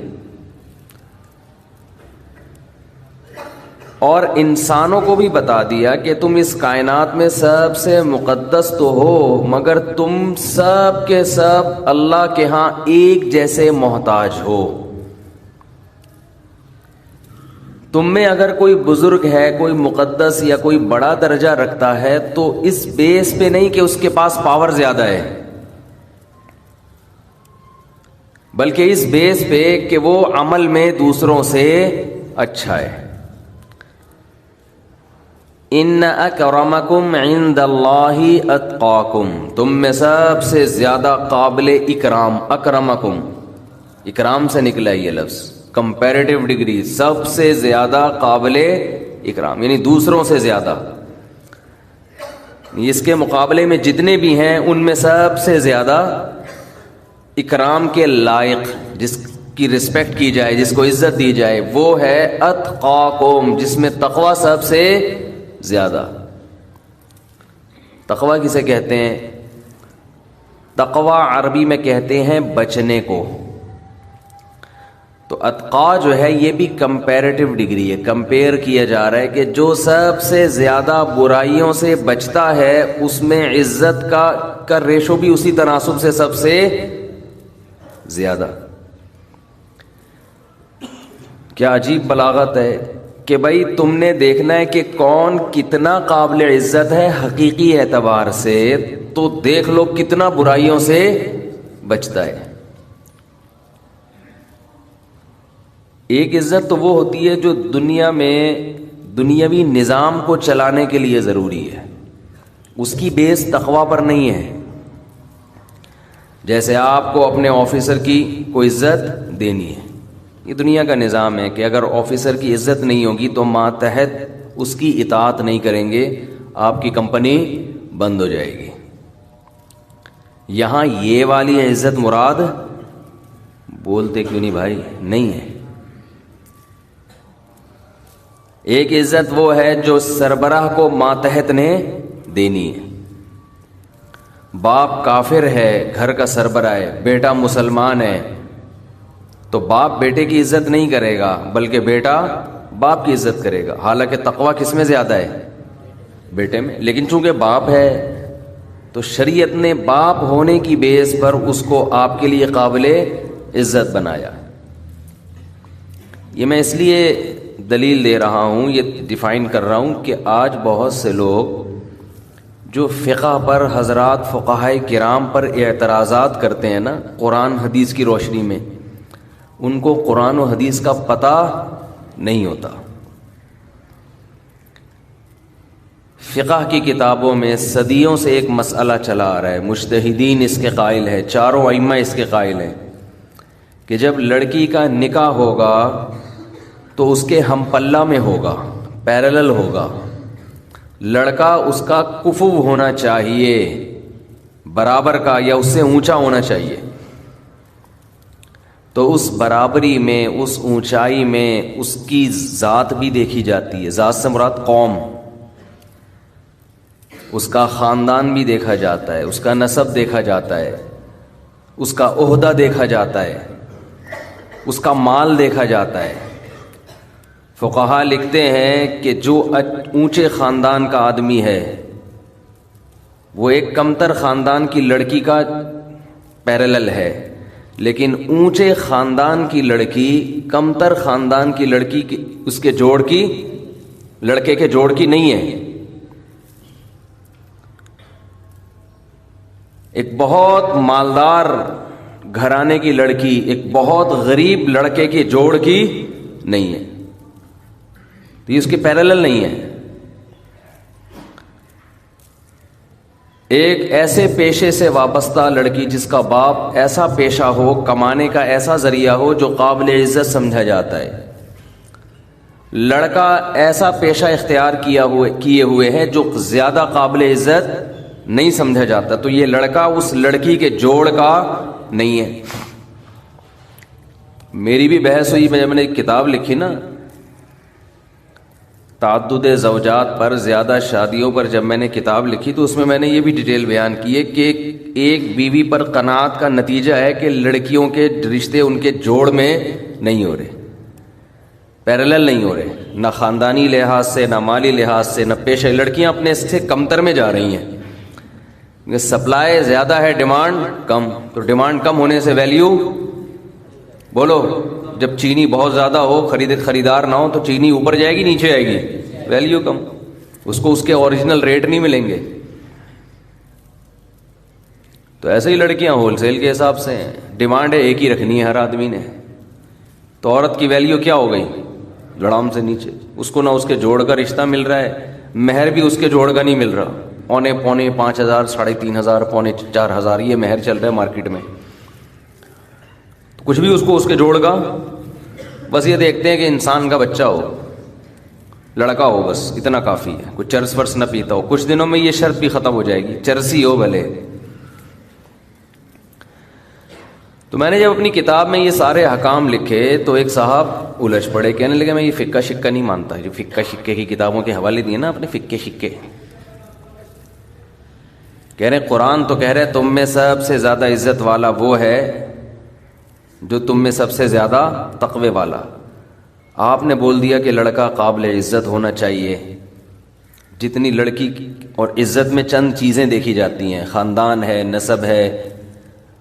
اور انسانوں کو بھی بتا دیا کہ تم اس کائنات میں سب سے مقدس تو ہو، مگر تم سب کے سب اللہ کے ہاں ایک جیسے محتاج ہو۔ تم میں اگر کوئی بزرگ ہے، کوئی مقدس یا کوئی بڑا درجہ رکھتا ہے تو اس بیس پہ نہیں کہ اس کے پاس پاور زیادہ ہے، بلکہ اس بیس پہ کہ وہ عمل میں دوسروں سے اچھا ہے۔ ان اکرمکم عند اللہ اتقاکم، تم میں سب سے زیادہ قابل اکرام، اکرمکم، اکرام سے نکلا یہ لفظ، کمپیریٹیو ڈگری، سب سے زیادہ قابل اکرام یعنی دوسروں سے زیادہ، اس کے مقابلے میں جتنے بھی ہیں ان میں سب سے زیادہ اکرام کے لائق، جس کی رسپیکٹ کی جائے، جس کو عزت دی جائے، وہ ہے اتقاکم، جس میں تقوی سب سے زیادہ۔ تقوی کسے کہتے ہیں؟ تقوی عربی میں کہتے ہیں بچنے کو۔ تو اتقا جو ہے یہ بھی کمپیریٹیو ڈگری ہے، کمپیئر کیا جا رہا ہے کہ جو سب سے زیادہ برائیوں سے بچتا ہے اس میں عزت کا ریشو بھی اسی تناسب سے سب سے زیادہ۔ کیا عجیب بلاغت ہے کہ بھائی تم نے دیکھنا ہے کہ کون کتنا قابل عزت ہے حقیقی اعتبار سے، تو دیکھ لو کتنا برائیوں سے بچتا ہے۔ ایک عزت تو وہ ہوتی ہے جو دنیا میں دنیاوی نظام کو چلانے کے لیے ضروری ہے، اس کی بیس تقوی پر نہیں ہے۔ جیسے آپ کو اپنے آفیسر کی کوئی عزت دینی ہے، یہ دنیا کا نظام ہے کہ اگر آفیسر کی عزت نہیں ہوگی تو ماتحت اس کی اطاعت نہیں کریں گے، آپ کی کمپنی بند ہو جائے گی۔ یہاں یہ والی عزت مراد بولتے کیوں نہیں بھائی؟ نہیں ہے۔ ایک عزت وہ ہے جو سربراہ کو ماتحت نے دینی ہے۔ باپ کافر ہے، گھر کا سربراہ ہے، بیٹا مسلمان ہے، تو باپ بیٹے کی عزت نہیں کرے گا بلکہ بیٹا باپ کی عزت کرے گا، حالانکہ تقوی کس میں زیادہ ہے؟ بیٹے میں۔ لیکن چونکہ باپ ہے تو شریعت نے باپ ہونے کی بیس پر اس کو آپ کے لیے قابل عزت بنایا۔ یہ میں اس لیے دلیل دے رہا ہوں، یہ ڈیفائن کر رہا ہوں کہ آج بہت سے لوگ جو فقہ پر، حضرات فقہائے کرام پر اعتراضات کرتے ہیں نا قرآن حدیث کی روشنی میں، ان کو قرآن و حدیث کا پتہ نہیں ہوتا۔ فقہ کی کتابوں میں صدیوں سے ایک مسئلہ چلا آ رہا ہے، مجتہدین اس کے قائل ہیں، چاروں ائمہ اس کے قائل ہیں کہ جب لڑکی کا نکاح ہوگا تو اس کے ہم پلہ میں ہوگا، پیرلل ہوگا، لڑکا اس کا کفو ہونا چاہیے، برابر کا یا اس سے اونچا ہونا چاہیے۔ تو اس برابری میں، اس اونچائی میں اس کی ذات بھی دیکھی جاتی ہے، ذات سے مراد قوم، اس کا خاندان بھی دیکھا جاتا ہے، اس کا نسب دیکھا جاتا ہے، اس کا عہدہ دیکھا جاتا ہے، اس کا مال دیکھا جاتا ہے۔ فقہا لکھتے ہیں کہ جو اونچے خاندان کا آدمی ہے وہ ایک کمتر خاندان کی لڑکی کا پیرلل ہے، لیکن اونچے خاندان کی لڑکی کمتر خاندان کی لڑکی کی، اس کے جوڑ کی، لڑکے کے جوڑ کی نہیں ہے۔ ایک بہت مالدار گھرانے کی لڑکی ایک بہت غریب لڑکے کے جوڑ کی نہیں ہے، تو یہ اس کے پیرلل نہیں ہے۔ ایک ایسے پیشے سے وابستہ لڑکی جس کا باپ ایسا پیشہ ہو، کمانے کا ایسا ذریعہ ہو جو قابل عزت سمجھا جاتا ہے، لڑکا ایسا پیشہ اختیار کیے ہوئے ہے جو زیادہ قابل عزت نہیں سمجھا جاتا، تو یہ لڑکا اس لڑکی کے جوڑ کا نہیں ہے۔ میری بھی بحث ہوئی، جب میں نے ایک کتاب لکھی نا تعدد زوجات پر، زیادہ شادیوں پر، جب میں نے کتاب لکھی تو اس میں میں نے یہ بھی ڈیٹیل بیان کی ہے کہ ایک بیوی پر قناعت کا نتیجہ ہے کہ لڑکیوں کے رشتے ان کے جوڑ میں نہیں ہو رہے، پیرالل نہیں ہو رہے، نہ خاندانی لحاظ سے، نہ مالی لحاظ سے، نہ پیشہ۔ لڑکیاں اپنے سے کمتر میں جا رہی ہیں، سپلائی زیادہ ہے، ڈیمانڈ کم، تو ڈیمانڈ کم ہونے سے ویلیو، بولو جب چینی بہت زیادہ ہو، خریدار نہ ہو تو چینی اوپر جائے گی نیچے آئے گی، ویلیو کم، اس کو اس کے اوریجنل ریٹ نہیں ملیں گے۔ تو ایسے ہی لڑکیاں ہول سیل کے حساب سے ہیں، ڈیمانڈ ہے ایک ہی رکھنی ہے ہر آدمی نے، تو عورت کی ویلیو کیا ہو گئی؟ لڑام سے نیچے، اس کو نہ اس کے جوڑ کا رشتہ مل رہا ہے، مہر بھی اس کے جوڑ کا نہیں مل رہا، پونے 5,000 3,500 پونے 4,000 یہ مہر چل رہا ہے مارکیٹ میں، کچھ بھی اس کو اس کے جوڑ کا، بس یہ دیکھتے ہیں کہ انسان کا بچہ ہو، لڑکا ہو، بس اتنا کافی ہے، کچھ چرس ورس نہ پیتا ہو۔ کچھ دنوں میں یہ شرط بھی ختم ہو جائے گی، چرسی ہو بھلے۔ تو میں نے جب اپنی کتاب میں یہ سارے احکام لکھے تو ایک صاحب الجھ پڑے، کہنے لگے میں یہ فقہ شکہ نہیں مانتا، جو فقہ شکے کی کتابوں کے حوالے دیے نا اپنے فقہ شکے، کہہ رہے قرآن تو کہہ رہے تم میں سب سے زیادہ عزت والا وہ ہے جو تم میں سب سے زیادہ تقوی والا، آپ نے بول دیا کہ لڑکا قابل عزت ہونا چاہیے۔ جتنی لڑکی اور عزت میں چند چیزیں دیکھی جاتی ہیں، خاندان ہے، نسب ہے،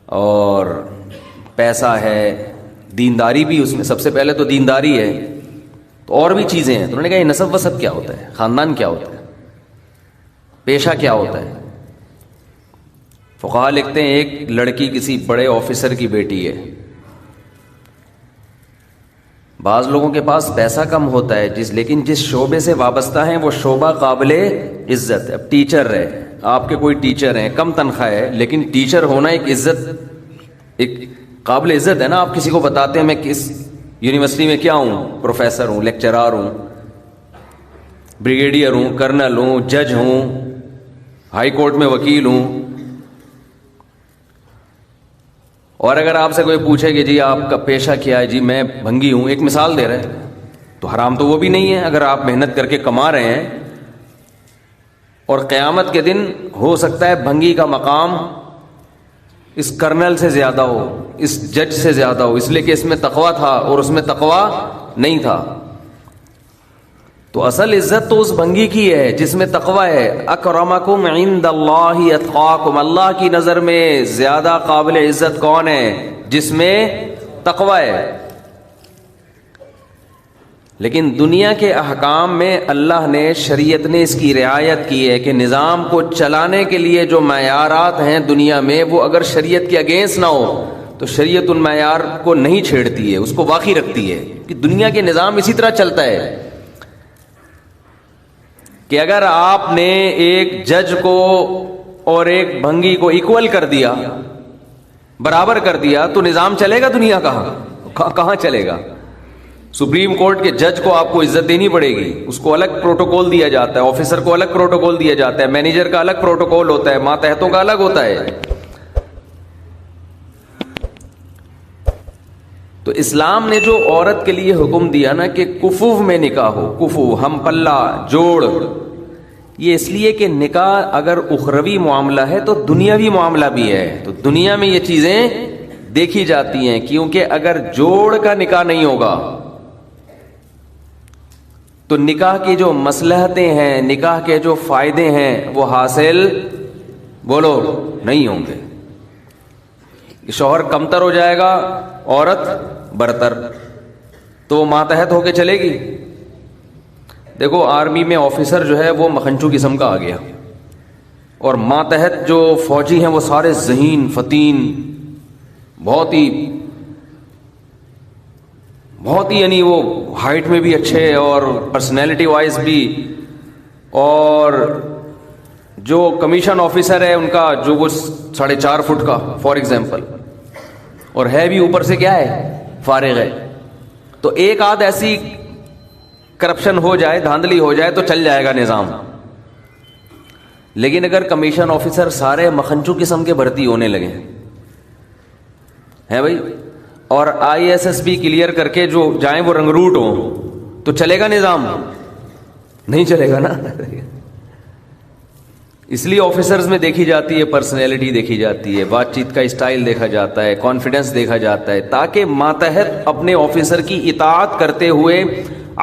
اور پیسہ ہے، دینداری بھی اس میں سب سے پہلے تو دینداری ہے، تو اور بھی چیزیں ہیں۔ تو انہوں نے کہا یہ نسب وسب کیا ہوتا ہے، خاندان کیا ہوتا ہے، پیشہ کیا ہوتا ہے؟ فقہا لکھتے ہیں ایک لڑکی کسی بڑے آفیسر کی بیٹی ہے، بعض لوگوں کے پاس پیسہ کم ہوتا ہے لیکن جس شعبے سے وابستہ ہیں وہ شعبہ قابل عزت ہے۔ اب ٹیچر ہے، آپ کے کوئی ٹیچر ہیں، کم تنخواہ ہے، لیکن ٹیچر ہونا ایک عزت، ایک قابل عزت ہے نا۔ آپ کسی کو بتاتے ہیں میں کس یونیورسٹی میں کیا ہوں، پروفیسر ہوں، لیکچرار ہوں، بریگیڈیئر ہوں، کرنل ہوں، جج ہوں، ہائی کورٹ میں وکیل ہوں۔ اور اگر آپ سے کوئی پوچھے کہ جی آپ کا پیشہ کیا ہے، جی میں بھنگی ہوں، ایک مثال دے رہے ہیں، تو حرام تو وہ بھی نہیں ہے اگر آپ محنت کر کے کما رہے ہیں۔ اور قیامت کے دن ہو سکتا ہے بھنگی کا مقام اس کرنل سے زیادہ ہو، اس جج سے زیادہ ہو، اس لیے کہ اس میں تقویٰ تھا اور اس میں تقویٰ نہیں تھا۔ تو اصل عزت تو اس بھنگی کی ہے جس میں تقویٰ ہے۔ اکرمکم عند اللہ اتقاکم، اللہ کی نظر میں زیادہ قابل عزت کون ہے؟ جس میں تقویٰ ہے۔ لیکن دنیا کے احکام میں اللہ نے، شریعت نے اس کی رعایت کی ہے کہ نظام کو چلانے کے لیے جو معیارات ہیں دنیا میں، وہ اگر شریعت کے اگینسٹ نہ ہو تو شریعت ان معیار کو نہیں چھیڑتی ہے، اس کو باقی رکھتی ہے کہ دنیا کے نظام اسی طرح چلتا ہے کہ اگر آپ نے ایک جج کو اور ایک بھنگی کو ایکول کر دیا، برابر کر دیا، تو نظام چلے گا دنیا کہاں چلے گا؟ سپریم کورٹ کے جج کو آپ کو عزت دینی پڑے گی، اس کو الگ پروٹوکول دیا جاتا ہے، آفیسر کو الگ پروٹوکول دیا جاتا ہے، مینیجر کا الگ پروٹوکول ہوتا ہے، ماتحتوں کا الگ ہوتا ہے۔ تو اسلام نے جو عورت کے لیے حکم دیا نا کہ کفوف میں نکاح ہو، کفوف ہم پلہ جوڑ، یہ اس لیے کہ نکاح اگر اخروی معاملہ ہے تو دنیاوی معاملہ بھی ہے، تو دنیا میں یہ چیزیں دیکھی جاتی ہیں، کیونکہ اگر جوڑ کا نکاح نہیں ہوگا تو نکاح کی جو مصلحتیں ہیں، نکاح کے جو فائدے ہیں وہ حاصل بولو نہیں ہوں گے۔ شوہر کمتر ہو جائے گا، عورت برتر، تو ماتحت ہو کے چلے گی۔ دیکھو آرمی میں آفیسر جو ہے وہ مکھنچو قسم کا آ گیا، اور ماتحت جو فوجی ہیں وہ سارے ذہین فتین، بہت ہی یعنی وہ ہائٹ میں بھی اچھے اور پرسنالٹی وائز بھی، اور جو کمیشن آفیسر ہے ان کا جو وہ 4.5 فٹ کا فار ایگزامپل، اور ہے بھی اوپر سے کیا ہے فارغ ہے، تو ایک آدھ ایسی کرپشن ہو جائے، دھاندلی ہو جائے تو چل جائے گا نظام. لیکن اگر کمیشن آفیسر سارے مکھنچو قسم کے بھرتی ہونے لگے ہیں بھائی، اور ISSB کلیئر کر کے جو جائیں وہ رنگروٹ ہوں، تو چلے گا نظام؟ نہیں چلے گا نا. اس لیے آفیسرز میں دیکھی جاتی ہے پرسنالٹی، دیکھی جاتی ہے بات چیت کا اسٹائل، دیکھا جاتا ہے کانفیڈنس، دیکھا جاتا ہے، تاکہ ماتحت اپنے آفیسر کی اطاعت کرتے ہوئے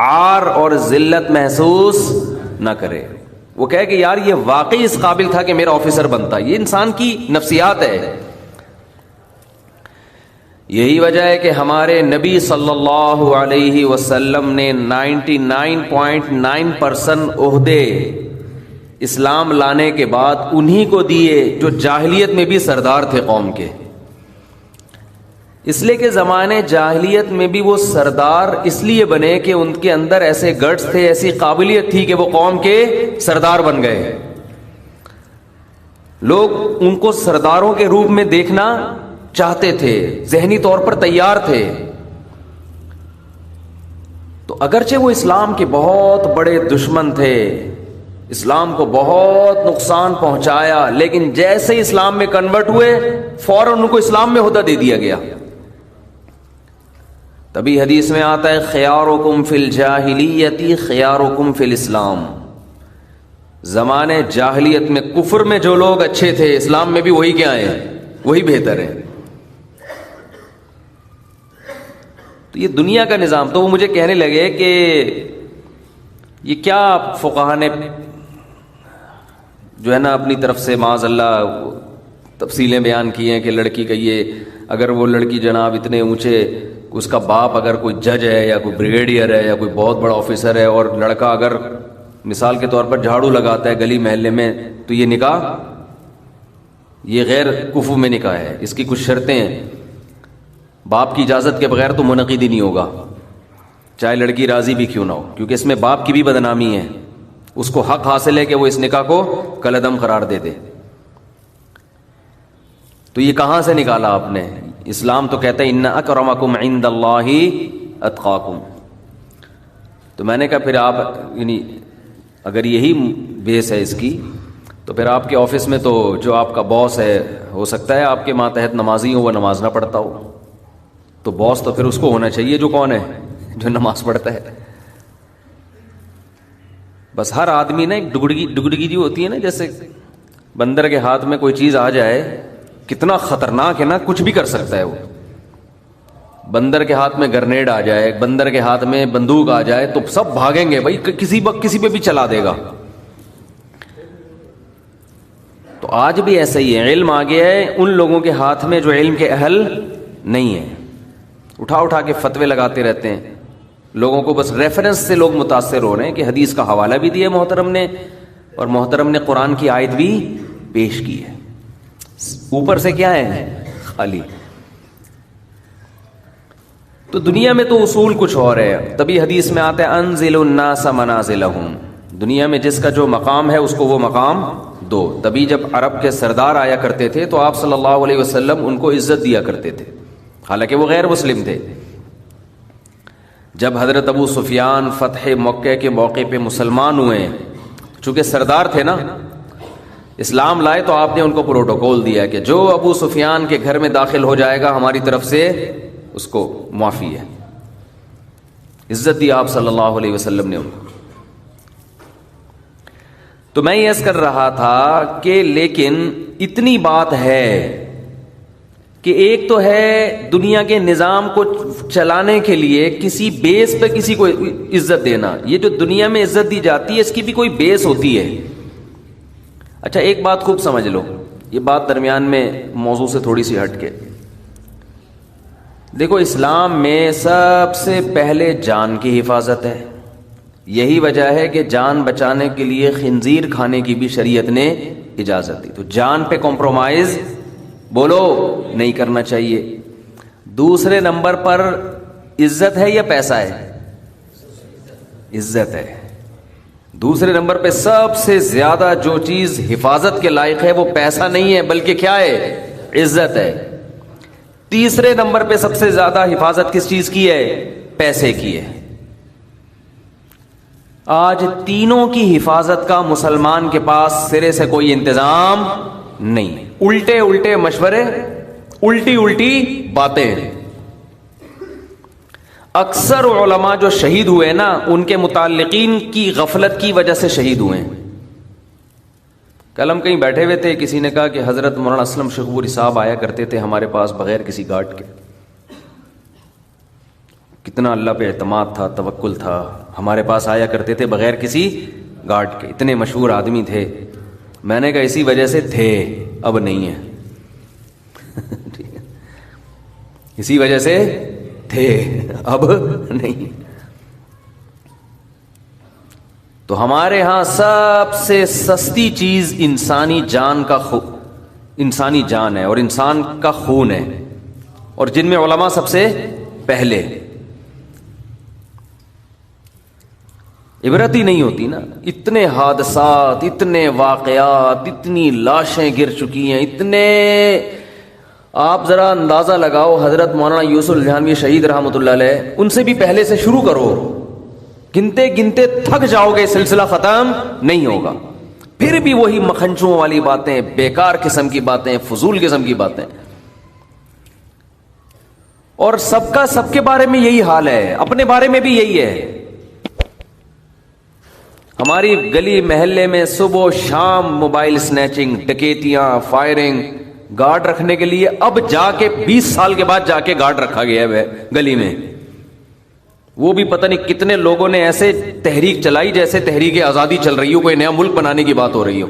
عار اور ذلت محسوس نہ کرے. وہ کہے کہ یار یہ واقعی اس قابل تھا کہ میرا آفیسر بنتا. یہ انسان کی نفسیات ہے. یہی وجہ ہے کہ ہمارے نبی صلی اللہ علیہ وسلم نے 99.9% عہدے اسلام لانے کے بعد انہی کو دیے جو جاہلیت میں بھی سردار تھے قوم کے. اس لیے کہ زمانے جاہلیت میں بھی وہ سردار اس لیے بنے کہ ان کے اندر ایسے گٹس تھے، ایسی قابلیت تھی کہ وہ قوم کے سردار بن گئے. لوگ ان کو سرداروں کے روپ میں دیکھنا چاہتے تھے، ذہنی طور پر تیار تھے. تو اگرچہ وہ اسلام کے بہت بڑے دشمن تھے، اسلام کو بہت نقصان پہنچایا، لیکن جیسے اسلام میں کنورٹ ہوئے فوراً ان کو اسلام میں عہدہ دے دیا گیا. تبھی حدیث میں آتا ہے خیارکم فی الجاہلیت خیارکم فی الاسلام. زمانے جاہلیت میں کفر میں جو لوگ اچھے تھے، اسلام میں بھی وہی کیا ہیں، وہی بہتر ہیں. تو یہ دنیا کا نظام. تو وہ مجھے کہنے لگے کہ یہ کیا فقہا نے جو ہے نا اپنی طرف سے معاذ اللہ تفصیلیں بیان کی ہیں کہ لڑکی کا یہ، اگر وہ لڑکی جناب اتنے اونچے، اس کا باپ اگر کوئی جج ہے یا کوئی بریگیڈیئر ہے یا کوئی بہت بڑا آفیسر ہے، اور لڑکا اگر مثال کے طور پر جھاڑو لگاتا ہے گلی محلے میں، تو یہ نکاح، یہ غیر کفو میں نکاح ہے. اس کی کچھ شرطیں ہیں. باپ کی اجازت کے بغیر تو منعقد ہی نہیں ہوگا، چاہے لڑکی راضی بھی کیوں نہ ہو، کیونکہ اس میں باپ کی بھی بدنامی ہے. اس کو حق حاصل ہے کہ وہ اس نکاح کو کالعدم قرار دے دے. تو یہ کہاں سے نکالا آپ نے؟ اسلام تو کہتا ہے ان اکرمکم عند اللہ اتقاکم. تو میں نے کہا پھر آپ یعنی اگر یہی بیس ہے اس کی، تو پھر آپ کے آفس میں تو جو آپ کا باس ہے، ہو سکتا ہے آپ کے ماتحت نمازی ہو، وہ نماز نہ پڑھتا ہو. تو باس تو پھر اس کو ہونا چاہیے جو کون ہے، جو نماز پڑھتا ہے. بس ہر آدمی نا ایک ڈگڈگی جو ہوتی ہے نا، جیسے بندر کے ہاتھ میں کوئی چیز آ جائے، کتنا خطرناک ہے نا، کچھ بھی کر سکتا ہے وہ. بندر کے ہاتھ میں گرنیڈ آ جائے، بندر کے ہاتھ میں بندوق آ جائے تو سب بھاگیں گے بھائی، کسی پہ بھی چلا دے گا. تو آج بھی ایسا ہی ہے، علم آ گیا ہے ان لوگوں کے ہاتھ میں جو علم کے اہل نہیں ہیں. اٹھا اٹھا کے فتوے لگاتے رہتے ہیں لوگوں کو، بس ریفرنس سے لوگ متاثر ہو رہے ہیں کہ حدیث کا حوالہ بھی دیا محترم نے، اور محترم نے قرآن کی آیت بھی پیش کی ہے. اوپر سے کیا ہے، خالی. تو دنیا میں تو اصول کچھ اور ہے. تبھی حدیث میں آتا ہے انزل الناس منازلہم، دنیا میں جس کا جو مقام ہے اس کو وہ مقام دو. تبھی جب عرب کے سردار آیا کرتے تھے تو آپ صلی اللہ علیہ وسلم ان کو عزت دیا کرتے تھے، حالانکہ وہ غیر مسلم تھے. جب حضرت ابو سفیان فتح مکہ کے موقع پہ مسلمان ہوئے، چونکہ سردار تھے نا، اسلام لائے، تو آپ نے ان کو پروٹوکول دیا کہ جو ابو سفیان کے گھر میں داخل ہو جائے گا ہماری طرف سے اس کو معافی ہے. عزت دی آپ صلی اللہ علیہ وسلم نے ان کو. تو میں یہ عرض کر رہا تھا کہ لیکن اتنی بات ہے کہ ایک تو ہے دنیا کے نظام کو چلانے کے لیے کسی بیس پہ کسی کو عزت دینا. یہ جو دنیا میں عزت دی جاتی ہے اس کی بھی کوئی بیس ہوتی ہے. اچھا ایک بات خوب سمجھ لو، یہ بات درمیان میں موضوع سے تھوڑی سی ہٹ کے دیکھو. اسلام میں سب سے پہلے جان کی حفاظت ہے. یہی وجہ ہے کہ جان بچانے کے لیے خنزیر کھانے کی بھی شریعت نے اجازت دی. تو جان پہ کمپرومائز بولو نہیں کرنا چاہیے. دوسرے نمبر پر عزت ہے یا پیسہ ہے؟ عزت ہے. دوسرے نمبر پہ سب سے زیادہ جو چیز حفاظت کے لائق ہے وہ پیسہ نہیں ہے بلکہ کیا ہے؟ عزت ہے. تیسرے نمبر پہ سب سے زیادہ حفاظت کس چیز کی ہے؟ پیسے کی ہے. آج تینوں کی حفاظت کا مسلمان کے پاس سرے سے کوئی انتظام نہیں. الٹے الٹے مشورے، الٹی الٹی باتیں. اکثر علماء جو شہید ہوئے نا ان کے متعلقین کی غفلت کی وجہ سے شہید ہوئے. کل ہم کہیں بیٹھے ہوئے تھے، کسی نے کہا کہ حضرت مولانا اسلم شیخوپوری صاحب آیا کرتے تھے ہمارے پاس بغیر کسی گارڈ کے. کتنا اللہ پہ اعتماد تھا، توکل تھا، ہمارے پاس آیا کرتے تھے بغیر کسی گارڈ کے. اتنے مشہور آدمی تھے. میں نے کہا اسی وجہ سے تھے، اب نہیں ہے. اسی وجہ سے تھے، اب نہیں. تو ہمارے ہاں سب سے سستی چیز انسانی جان ہے اور انسان کا خون ہے، اور جن میں علماء سب سے پہلے. عبرت ہی نہیں ہوتی نا. اتنے حادثات، اتنے واقعات، اتنی لاشیں گر چکی ہیں، اتنے. آپ ذرا اندازہ لگاؤ، حضرت مولانا یوسف الجہانوی شہید رحمۃ اللہ علیہ، ان سے بھی پہلے سے شروع کرو، گنتے گنتے تھک جاؤ گے، سلسلہ ختم نہیں ہوگا. پھر بھی وہی مکھنچوں والی باتیں، بیکار قسم کی باتیں، فضول قسم کی باتیں. اور سب کا سب کے بارے میں یہی حال ہے، اپنے بارے میں بھی یہی ہے. ہماری گلی محلے میں صبح و شام موبائل سنیچنگ، ڈکیتیاں، فائرنگ. گارڈ رکھنے کے لیے اب جا کے 20 سال کے بعد جا کے گارڈ رکھا گیا ہے گلی میں. وہ بھی پتہ نہیں کتنے لوگوں نے ایسے تحریک چلائی جیسے تحریک آزادی چل رہی ہو، کوئی نیا ملک بنانے کی بات ہو رہی ہو.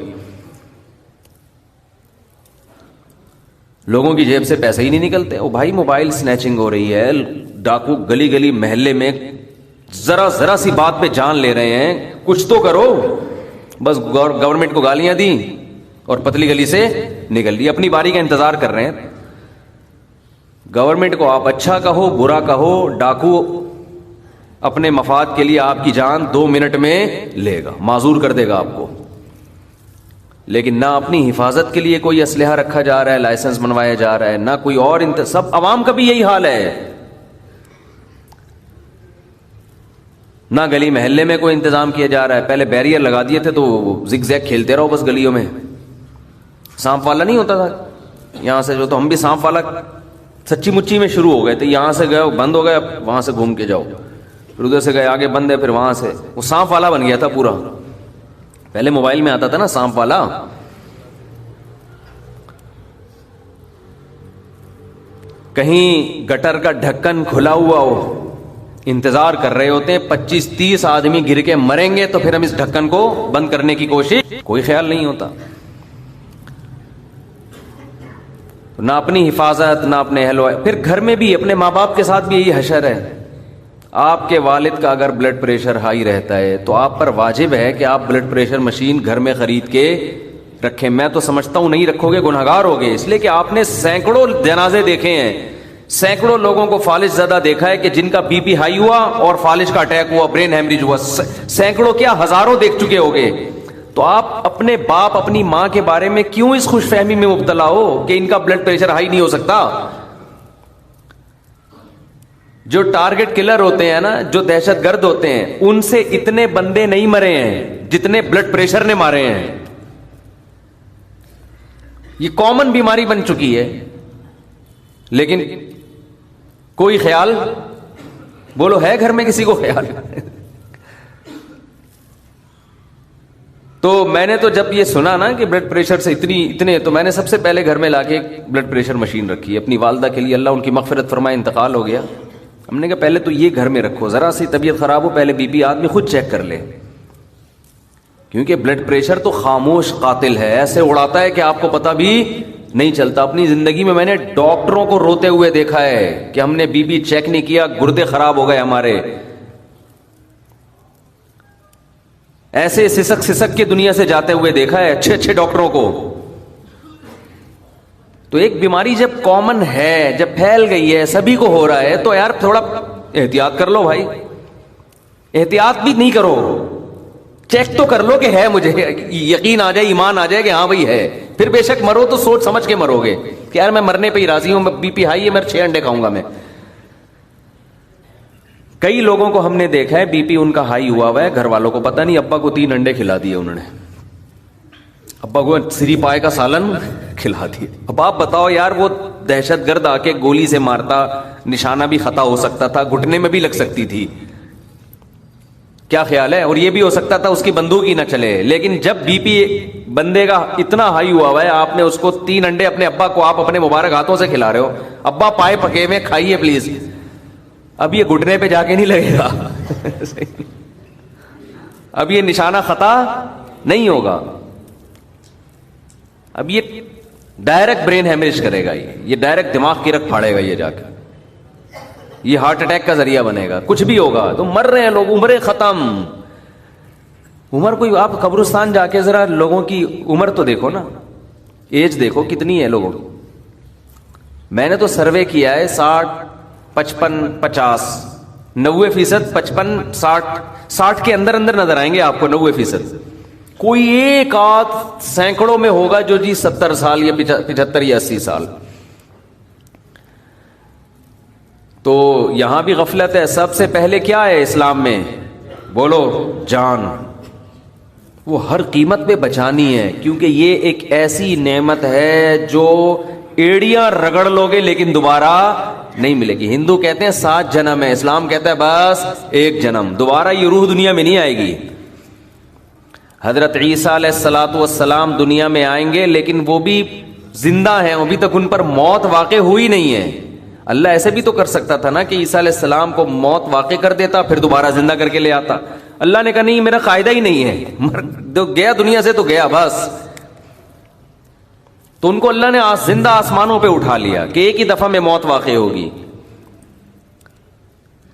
لوگوں کی جیب سے پیسے ہی نہیں نکلتے. او بھائی موبائل سنیچنگ ہو رہی ہے، ڈاکو گلی گلی محلے میں ذرا سی بات پہ جان لے رہے ہیں. کچھ تو کرو. بس گورنمنٹ کو گالیاں دیں اور پتلی گلی سے نکل لی، اپنی باری کا انتظار کر رہے ہیں. گورنمنٹ کو آپ اچھا کہو برا کہو، ڈاکو اپنے مفاد کے لیے آپ کی جان 2 منٹ میں لے گا، معذور کر دے گا آپ کو. لیکن نہ اپنی حفاظت کے لیے کوئی اسلحہ رکھا جا رہا ہے، لائسنس بنوایا جا رہا ہے، نہ کوئی اور. سب عوام کا بھی یہی حال ہے. نہ گلی محلے میں کوئی انتظام کیا جا رہا ہے. پہلے بیریئر لگا دیے تھے تو زگ زیگ کھیلتے رہو بس گلیوں میں. سانپ والا نہیں ہوتا تھا یہاں سے جو، تو ہم بھی سانپ والا سچی مچی میں شروع ہو گئے تھے. یہاں سے گئے بند ہو گئے، وہاں سے گھوم کے جاؤ، پھر ادھر سے گئے آگے بند ہے، پھر وہاں سے. وہ سانپ والا بن گیا تھا پورا. پہلے موبائل میں آتا تھا نا سانپ والا. کہیں گٹر کا ڈھکن کھلا ہوا ہو، انتظار کر رہے ہوتے ہیں 25-30 آدمی گر کے مریں گے تو پھر ہم اس ڈھکن کو بند کرنے کی کوشش، کوئی خیال نہیں ہوتا. نہ اپنی حفاظت نہ اپنے اہل. پھر گھر میں بھی اپنے ماں باپ کے ساتھ بھی یہی حشر ہے. آپ کے والد کا اگر بلڈ پریشر ہائی رہتا ہے تو آپ پر واجب ہے کہ آپ بلڈ پریشر مشین گھر میں خرید کے رکھیں. میں تو سمجھتا ہوں نہیں رکھو گے گنہگار ہوگے، اس لیے کہ آپ نے سینکڑوں جنازے دیکھے ہیں، سینکڑوں لوگوں کو فالج زدہ دیکھا ہے کہ جن کا بی پی ہائی ہوا اور فالج کا اٹیک ہوا، برین ہیمریج ہوا. سینکڑوں کیا ہزاروں دیکھ چکے ہوگے. تو آپ اپنے باپ اپنی ماں کے بارے میں کیوں اس خوش فہمی میں مبتلا ہو کہ ان کا بلڈ پریشر ہائی نہیں ہو سکتا. جو ٹارگٹ کلر ہوتے ہیں نا، جو دہشت گرد ہوتے ہیں، ان سے اتنے بندے نہیں مرے ہیں جتنے بلڈ پریشر نے مارے ہیں. یہ کامن بیماری بن چکی ہے. لیکن کوئی خیال، بولو ہے گھر میں کسی کو خیال؟ تو میں نے تو جب یہ سنا نا کہ بلڈ پریشر سے اتنے، تو میں نے سب سے پہلے گھر میں لا کے بلڈ پریشر مشین رکھی. اپنی والدہ کے لیے، اللہ ان کی مغفرت فرمائے، انتقال ہو گیا. ہم نے کہا پہلے تو یہ گھر میں رکھو، ذرا سی طبیعت خراب ہو پہلے بی پی آدمی خود چیک کر لے. کیونکہ بلڈ پریشر تو خاموش قاتل ہے، ایسے اڑاتا ہے کہ آپ کو پتہ بھی نہیں چلتا. اپنی زندگی میں میں نے ڈاکٹروں کو روتے ہوئے دیکھا ہے کہ ہم نے بی پی چیک نہیں کیا، گردے خراب ہو گئے ہمارے. ایسے سسک کے دنیا سے جاتے ہوئے دیکھا ہے اچھے ڈاکٹروں کو. تو ایک بیماری جب کامن ہے، جب پھیل گئی ہے، سبھی کو ہو رہا ہے، تو یار تھوڑا احتیاط کر لو بھائی. احتیاط بھی نہیں کرو، چیک تو کر لو کہ ہے, مجھے یقین آ جائے, ایمان آ جائے کہ ہاں بھائی ہے, پھر بے شک مرو تو سوچ سمجھ کے مرو گے کہ یار میں مرنے پہ ہی راضی ہوں, بی پی ہائی ہے, میں 6 انڈے کھاؤں گا میں. کئی لوگوں کو ہم نے دیکھا ہے بی پی ان کا ہائی ہوا ہے, گھر والوں کو پتہ نہیں, ابا کو 3 انڈے کھلا دیے انہوں نے, ابا کو سری پائے کا سالن کھلا دیے. اب آپ بتاؤ یار, وہ دہشت گرد آ کے گولی سے مارتا, نشانہ بھی خطا ہو سکتا تھا, گھٹنے میں بھی لگ سکتی تھی, کیا خیال ہے, اور یہ بھی ہو سکتا تھا اس کی بندوق ہی نہ چلے. لیکن جب بی پی بندے کا اتنا ہائی ہوا ہے, آپ نے اس کو 3 انڈے اپنے ابا کو آپ اپنے مبارک ہاتھوں سے کھلا رہے ہو, ابا پائے پکے میں کھائیے پلیز, اب یہ گھٹنے پہ جا کے نہیں لگے گا اب یہ نشانہ خطا نہیں ہوگا, اب یہ ڈائریکٹ برین ہیمریج کرے گا, یہ ڈائریکٹ دماغ کی رگ پھاڑے گا, یہ جا کے یہ ہارٹ اٹیک کا ذریعہ بنے گا, کچھ بھی ہوگا. تو مر رہے ہیں لوگ, عمریں ختم. عمر کوئی, آپ قبرستان جا کے ذرا لوگوں کی عمر تو دیکھو نا, ایج دیکھو کتنی ہے لوگوں کی. میں نے تو سروے کیا ہے 60, 55, 50, 90%, 55, 60 کے اندر اندر نظر آئیں گے آپ کو 90%. کوئی ایک آدھ سینکڑوں میں ہوگا جو جی 70 سال یا 75 یا 80 سال. تو یہاں بھی غفلت ہے. سب سے پہلے کیا ہے اسلام میں, بولو, جان. وہ ہر قیمت پہ بچانی ہے, کیونکہ یہ ایک ایسی نعمت ہے جو ایڑیاں رگڑ لوگے لیکن دوبارہ نہیں ملے گی. ہندو کہتے ہیں 7 جنم ہے, اسلام کہتا ہے بس 1 جنم, دوبارہ یہ روح دنیا میں نہیں آئے گی. حضرت عیسیٰ علیہ الصلوۃ والسلام دنیا میں آئیں گے, لیکن وہ بھی زندہ ہیں, ابھی تک ان پر موت واقع ہوئی نہیں ہے. اللہ ایسے بھی تو کر سکتا تھا نا کہ عیسیٰ علیہ السلام کو موت واقع کر دیتا, پھر دوبارہ زندہ کر کے لے آتا. اللہ نے کہا نہیں, میرا قاعدہ ہی نہیں ہے, گیا دنیا سے تو گیا بس. تو ان کو اللہ نے زندہ آسمانوں پہ اٹھا لیا کہ ایک ہی دفعہ میں موت واقع ہوگی.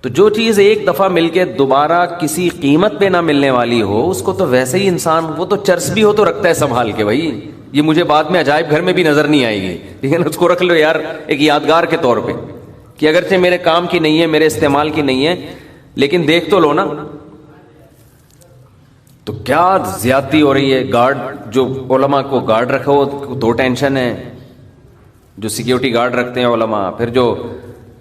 تو جو چیز ایک دفعہ مل کے دوبارہ کسی قیمت پہ نہ ملنے والی ہو, اس کو تو ویسے ہی انسان, وہ تو چرس بھی ہو تو رکھتا ہے سنبھال کے, بھائی یہ مجھے بعد میں عجائب گھر میں بھی نظر نہیں آئے گی, لیکن اس کو رکھ لو یار ایک یادگار کے طور پہ, کہ اگرچہ میرے کام کی نہیں ہے, میرے استعمال کی نہیں ہے, لیکن دیکھ تو لو نا. تو کیا زیادتی ہو رہی ہے. گارڈ جو علماء کو گارڈ رکھو تو ٹینشن ہے, جو سیکیورٹی گارڈ رکھتے ہیں علماء, پھر جو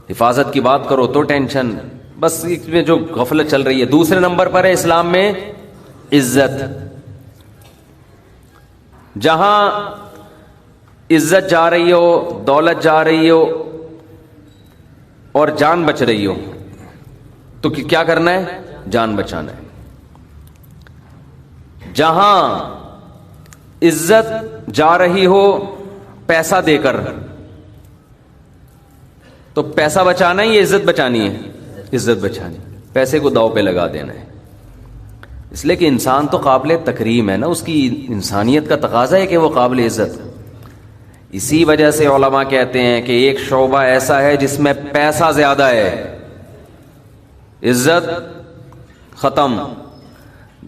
حفاظت کی بات کرو تو ٹینشن. بس اس میں جو غفلت چل رہی ہے. دوسرے نمبر پر ہے اسلام میں عزت. جہاں عزت جا رہی ہو, دولت جا رہی ہو اور جان بچ رہی ہو, تو کیا کرنا ہے, جان بچانا ہے. جہاں عزت جا رہی ہو پیسہ دے کر, تو پیسہ بچانا ہے یا عزت بچانی ہے, عزت بچانی. پیسے کو داؤ پہ لگا دینا ہے, اس لیے کہ انسان تو قابل تکریم ہے نا, اس کی انسانیت کا تقاضا ہے کہ وہ قابل عزت. اسی وجہ سے علماء کہتے ہیں کہ ایک شعبہ ایسا ہے جس میں پیسہ زیادہ ہے, عزت ختم.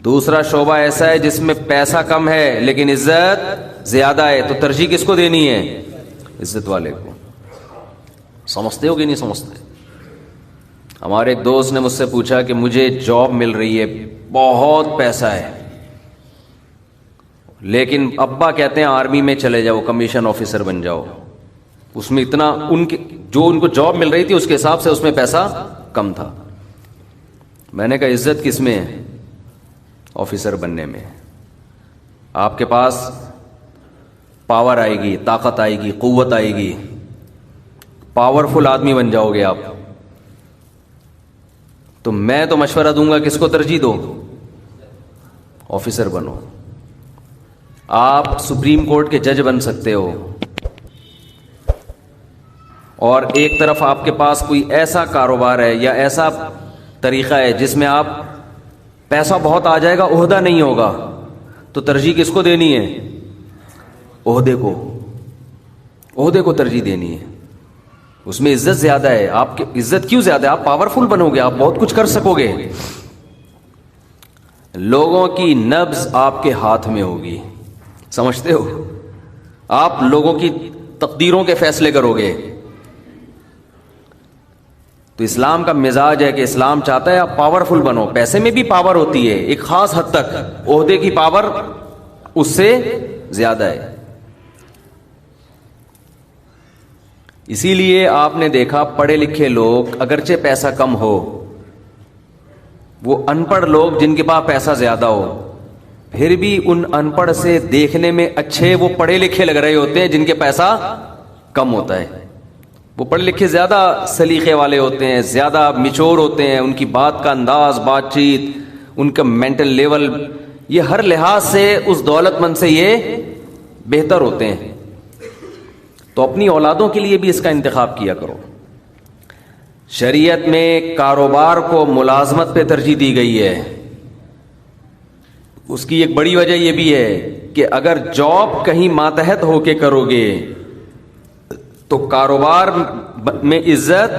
دوسرا شعبہ ایسا ہے جس میں پیسہ کم ہے لیکن عزت زیادہ ہے, تو ترجیح کس کو دینی ہے, عزت والے کو. سمجھتے ہو کہ نہیں سمجھتے؟ ہمارے ایک دوست نے مجھ سے پوچھا کہ مجھے جاب مل رہی ہے, بہت پیسہ ہے, لیکن ابا کہتے ہیں آرمی میں چلے جاؤ, کمیشن آفیسر بن جاؤ. اس میں اتنا جو ان کو جاب مل رہی تھی اس کے حساب سے اس میں پیسہ کم تھا. میں نے کہا عزت کس میں ہے, آفیسر بننے میں. آپ کے پاس پاور آئے گی, طاقت آئے گی, قوت آئے گی, پاورفل آدمی بن جاؤ گے آپ. تو میں تو مشورہ دوں گا کس کو ترجیح دو, آفیسر بنو. آپ سپریم کورٹ کے جج بن سکتے ہو, اور ایک طرف آپ کے پاس کوئی ایسا کاروبار ہے یا ایسا طریقہ ہے جس میں آپ پیسہ بہت آ جائے گا, عہدہ نہیں ہوگا, تو ترجیح کس کو دینی ہے, عہدے کو. عہدے کو ترجیح دینی ہے, اس میں عزت زیادہ ہے. آپ کی عزت کیوں زیادہ ہے, آپ پاورفل بنو گے, آپ بہت کچھ کر سکو گے. لوگوں کی نبض آپ کے ہاتھ میں ہوگی, سمجھتے ہو, آپ لوگوں کی تقدیروں کے فیصلے کرو گے. تو اسلام کا مزاج ہے کہ اسلام چاہتا ہے آپ پاورفل بنو. پیسے میں بھی پاور ہوتی ہے ایک خاص حد تک, عہدے کی پاور اس سے زیادہ ہے. اسی لیے آپ نے دیکھا پڑھے لکھے لوگ اگرچہ پیسہ کم ہو, وہ ان پڑھ لوگ جن کے پاس پیسہ زیادہ ہو, پھر بھی ان ان پڑھ سے دیکھنے میں اچھے وہ پڑھے لکھے لگ رہے ہوتے ہیں جن کے پیسہ کم ہوتا ہے. وہ پڑھے لکھے زیادہ سلیقے والے ہوتے ہیں, زیادہ میچور ہوتے ہیں, ان کی بات کا انداز, بات چیت, ان کا مینٹل لیول, یہ ہر لحاظ سے اس دولت مند سے یہ بہتر ہوتے ہیں. تو اپنی اولادوں کے لیے بھی اس کا انتخاب کیا کرو. شریعت میں کاروبار کو ملازمت پہ ترجیح دی گئی ہے. اس کی ایک بڑی وجہ یہ بھی ہے کہ اگر جاب کہیں ماتحت ہو کے کرو گے تو کاروبار میں عزت,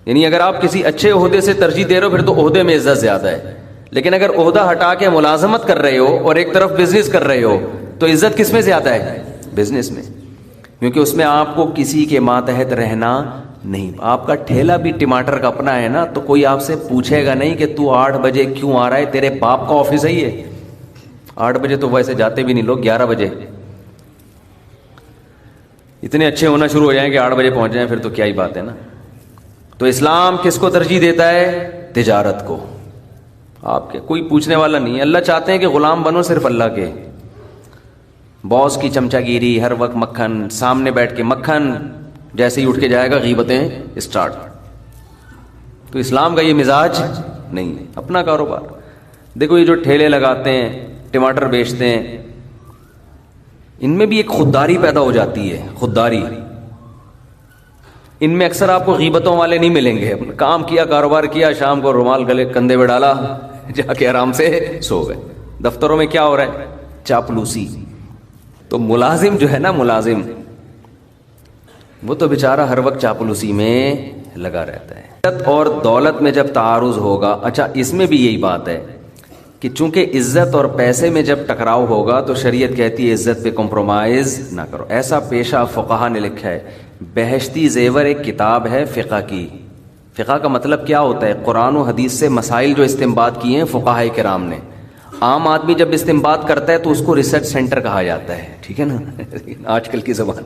یعنی اگر آپ کسی اچھے عہدے سے ترجیح دے رہے ہو پھر تو عہدے میں عزت زیادہ ہے. لیکن اگر عہدہ ہٹا کے ملازمت کر رہے ہو اور ایک طرف بزنس کر رہے ہو تو عزت کس میں زیادہ ہے؟ بزنس میں, کیونکہ اس میں آپ کو کسی کے ماتحت رہنا نہیں. آپ کا ٹھیلا بھی ٹماٹر کا اپنا ہے نا, تو کوئی آپ سے پوچھے گا نہیں کہ تو 8 بجے کیوں آ رہا ہے, تیرے باپ کا آفس ہے یہ. 8 بجے تو ویسے جاتے بھی نہیں لوگ, 11 بجے اتنے اچھے ہونا شروع ہو جائیں کہ 8 بجے پہنچ جائیں, پھر تو کیا ہی بات ہے نا. تو اسلام کس کو ترجیح دیتا ہے؟ تجارت کو. آپ کے کوئی پوچھنے والا نہیں ہے. اللہ چاہتے ہیں کہ غلام بنو صرف اللہ کے. باس کی چمچا گیری, ہر وقت مکھن سامنے بیٹھ کے, مکھن جیسے ہی اٹھ کے جائے گا غیبتیں اسٹارٹ. تو اسلام کا یہ مزاج نہیں ہے. اپنا کاروبار دیکھو, یہ جو ٹھیلے لگاتے ہیں, ٹماٹر بیچتے ہیں, ان میں بھی ایک خودداری پیدا ہو جاتی ہے. خودداری, ان میں اکثر آپ کو غیبتوں والے نہیں ملیں گے. کام کیا, کاروبار کیا, شام کو رومال گلے کندھے پہ ڈالا, جا کے آرام سے سو گئے. دفتروں میں کیا ہو رہا ہے؟ چاپلوسی. تو ملازم جو ہے نا, ملازم وہ تو بیچارہ ہر وقت چاپلوسی میں لگا رہتا ہے. عزت اور دولت میں جب تعارض ہوگا, اچھا اس میں بھی یہی بات ہے کہ چونکہ عزت اور پیسے میں جب ٹکراؤ ہوگا تو شریعت کہتی ہے عزت پہ کمپرومائز نہ کرو. ایسا پیشہ فقہا نے لکھا ہے. بہشتی زیور ایک کتاب ہے فقہ کی. فقہ کا مطلب کیا ہوتا ہے؟ قرآن و حدیث سے مسائل جو استنباط کیے ہیں فقہاء کرام نے. عام آدمی جب استنباط کرتا ہے تو اس کو ریسرچ سینٹر کہا جاتا ہے, ٹھیک ہے نا, آج کل کی زبان.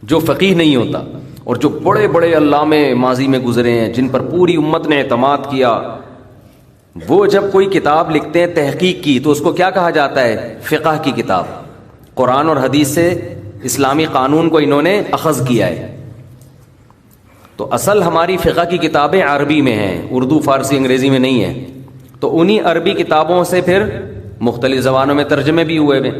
جو فقیہ نہیں ہوتا اور جو بڑے بڑے علامے ماضی میں گزرے ہیں جن پر پوری امت نے اعتماد کیا, وہ جب کوئی کتاب لکھتے ہیں تحقیق کی تو اس کو کیا کہا جاتا ہے؟ فقہ کی کتاب. قرآن اور حدیث سے اسلامی قانون کو انہوں نے اخذ کیا ہے. تو اصل ہماری فقہ کی کتابیں عربی میں ہیں, اردو, فارسی, انگریزی میں نہیں ہیں. تو انہی عربی کتابوں سے پھر مختلف زبانوں میں ترجمے بھی ہوئے ہیں.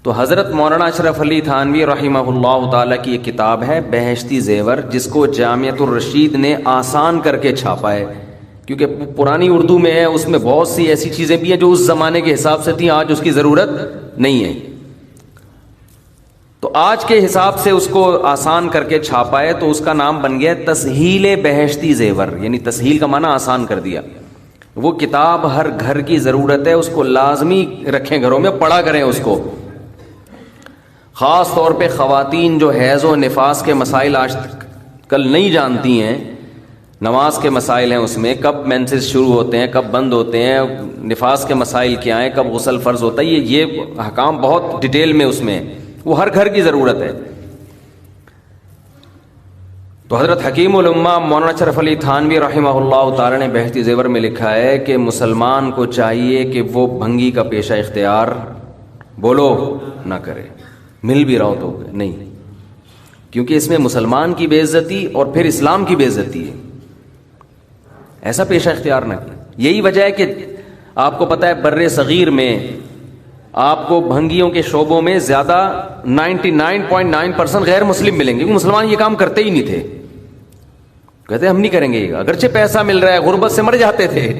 تو حضرت مولانا اشرف علی تھانوی رحمہ اللہ تعالیٰ کی ایک کتاب ہے بہشتی زیور, جس کو جامعۃ الرشید نے آسان کر کے چھاپا ہے, کیونکہ پرانی اردو میں ہے. اس میں بہت سی ایسی چیزیں بھی ہیں جو اس زمانے کے حساب سے تھیں, آج اس کی ضرورت نہیں ہے. تو آج کے حساب سے اس کو آسان کر کے چھاپا ہے, تو اس کا نام بن گیا تسہیل بہشتی زیور, یعنی تسہیل کا معنی آسان کر دیا. وہ کتاب ہر گھر کی ضرورت ہے, اس کو لازمی رکھیں گھروں میں, پڑھا کریں اس کو. خاص طور پہ خواتین جو حیض و نفاس کے مسائل آج کل نہیں جانتی ہیں, نماز کے مسائل ہیں اس میں, کب مینسز شروع ہوتے ہیں, کب بند ہوتے ہیں, نفاس کے مسائل کیا ہیں, کب غسل فرض ہوتا ہے, یہ احکام بہت ڈیٹیل میں اس میں, وہ ہر گھر کی ضرورت ہے. تو حضرت حکیم الامہ مولانا اشرف علی تھانوی رحمہ اللہ تعالی نے بہشتی زیور میں لکھا ہے کہ مسلمان کو چاہیے کہ وہ بھنگی کا پیشہ اختیار بولو نہ کرے, مل بھی رہا ہو تو نہیں, کیونکہ اس میں مسلمان کی بے عزتی اور پھر اسلام کی بے عزتی ہے. ایسا پیشہ اختیار نہ کیا. یہی وجہ ہے کہ آپ کو پتہ ہے بر صغیر میں آپ کو بھنگیوں کے شعبوں میں زیادہ 99.9% غیر مسلم ملیں گے, کیونکہ مسلمان یہ کام کرتے ہی نہیں تھے. کہتے ہم نہیں کریں گے, اگرچہ پیسہ مل رہا ہے, غربت سے مر جاتے تھے,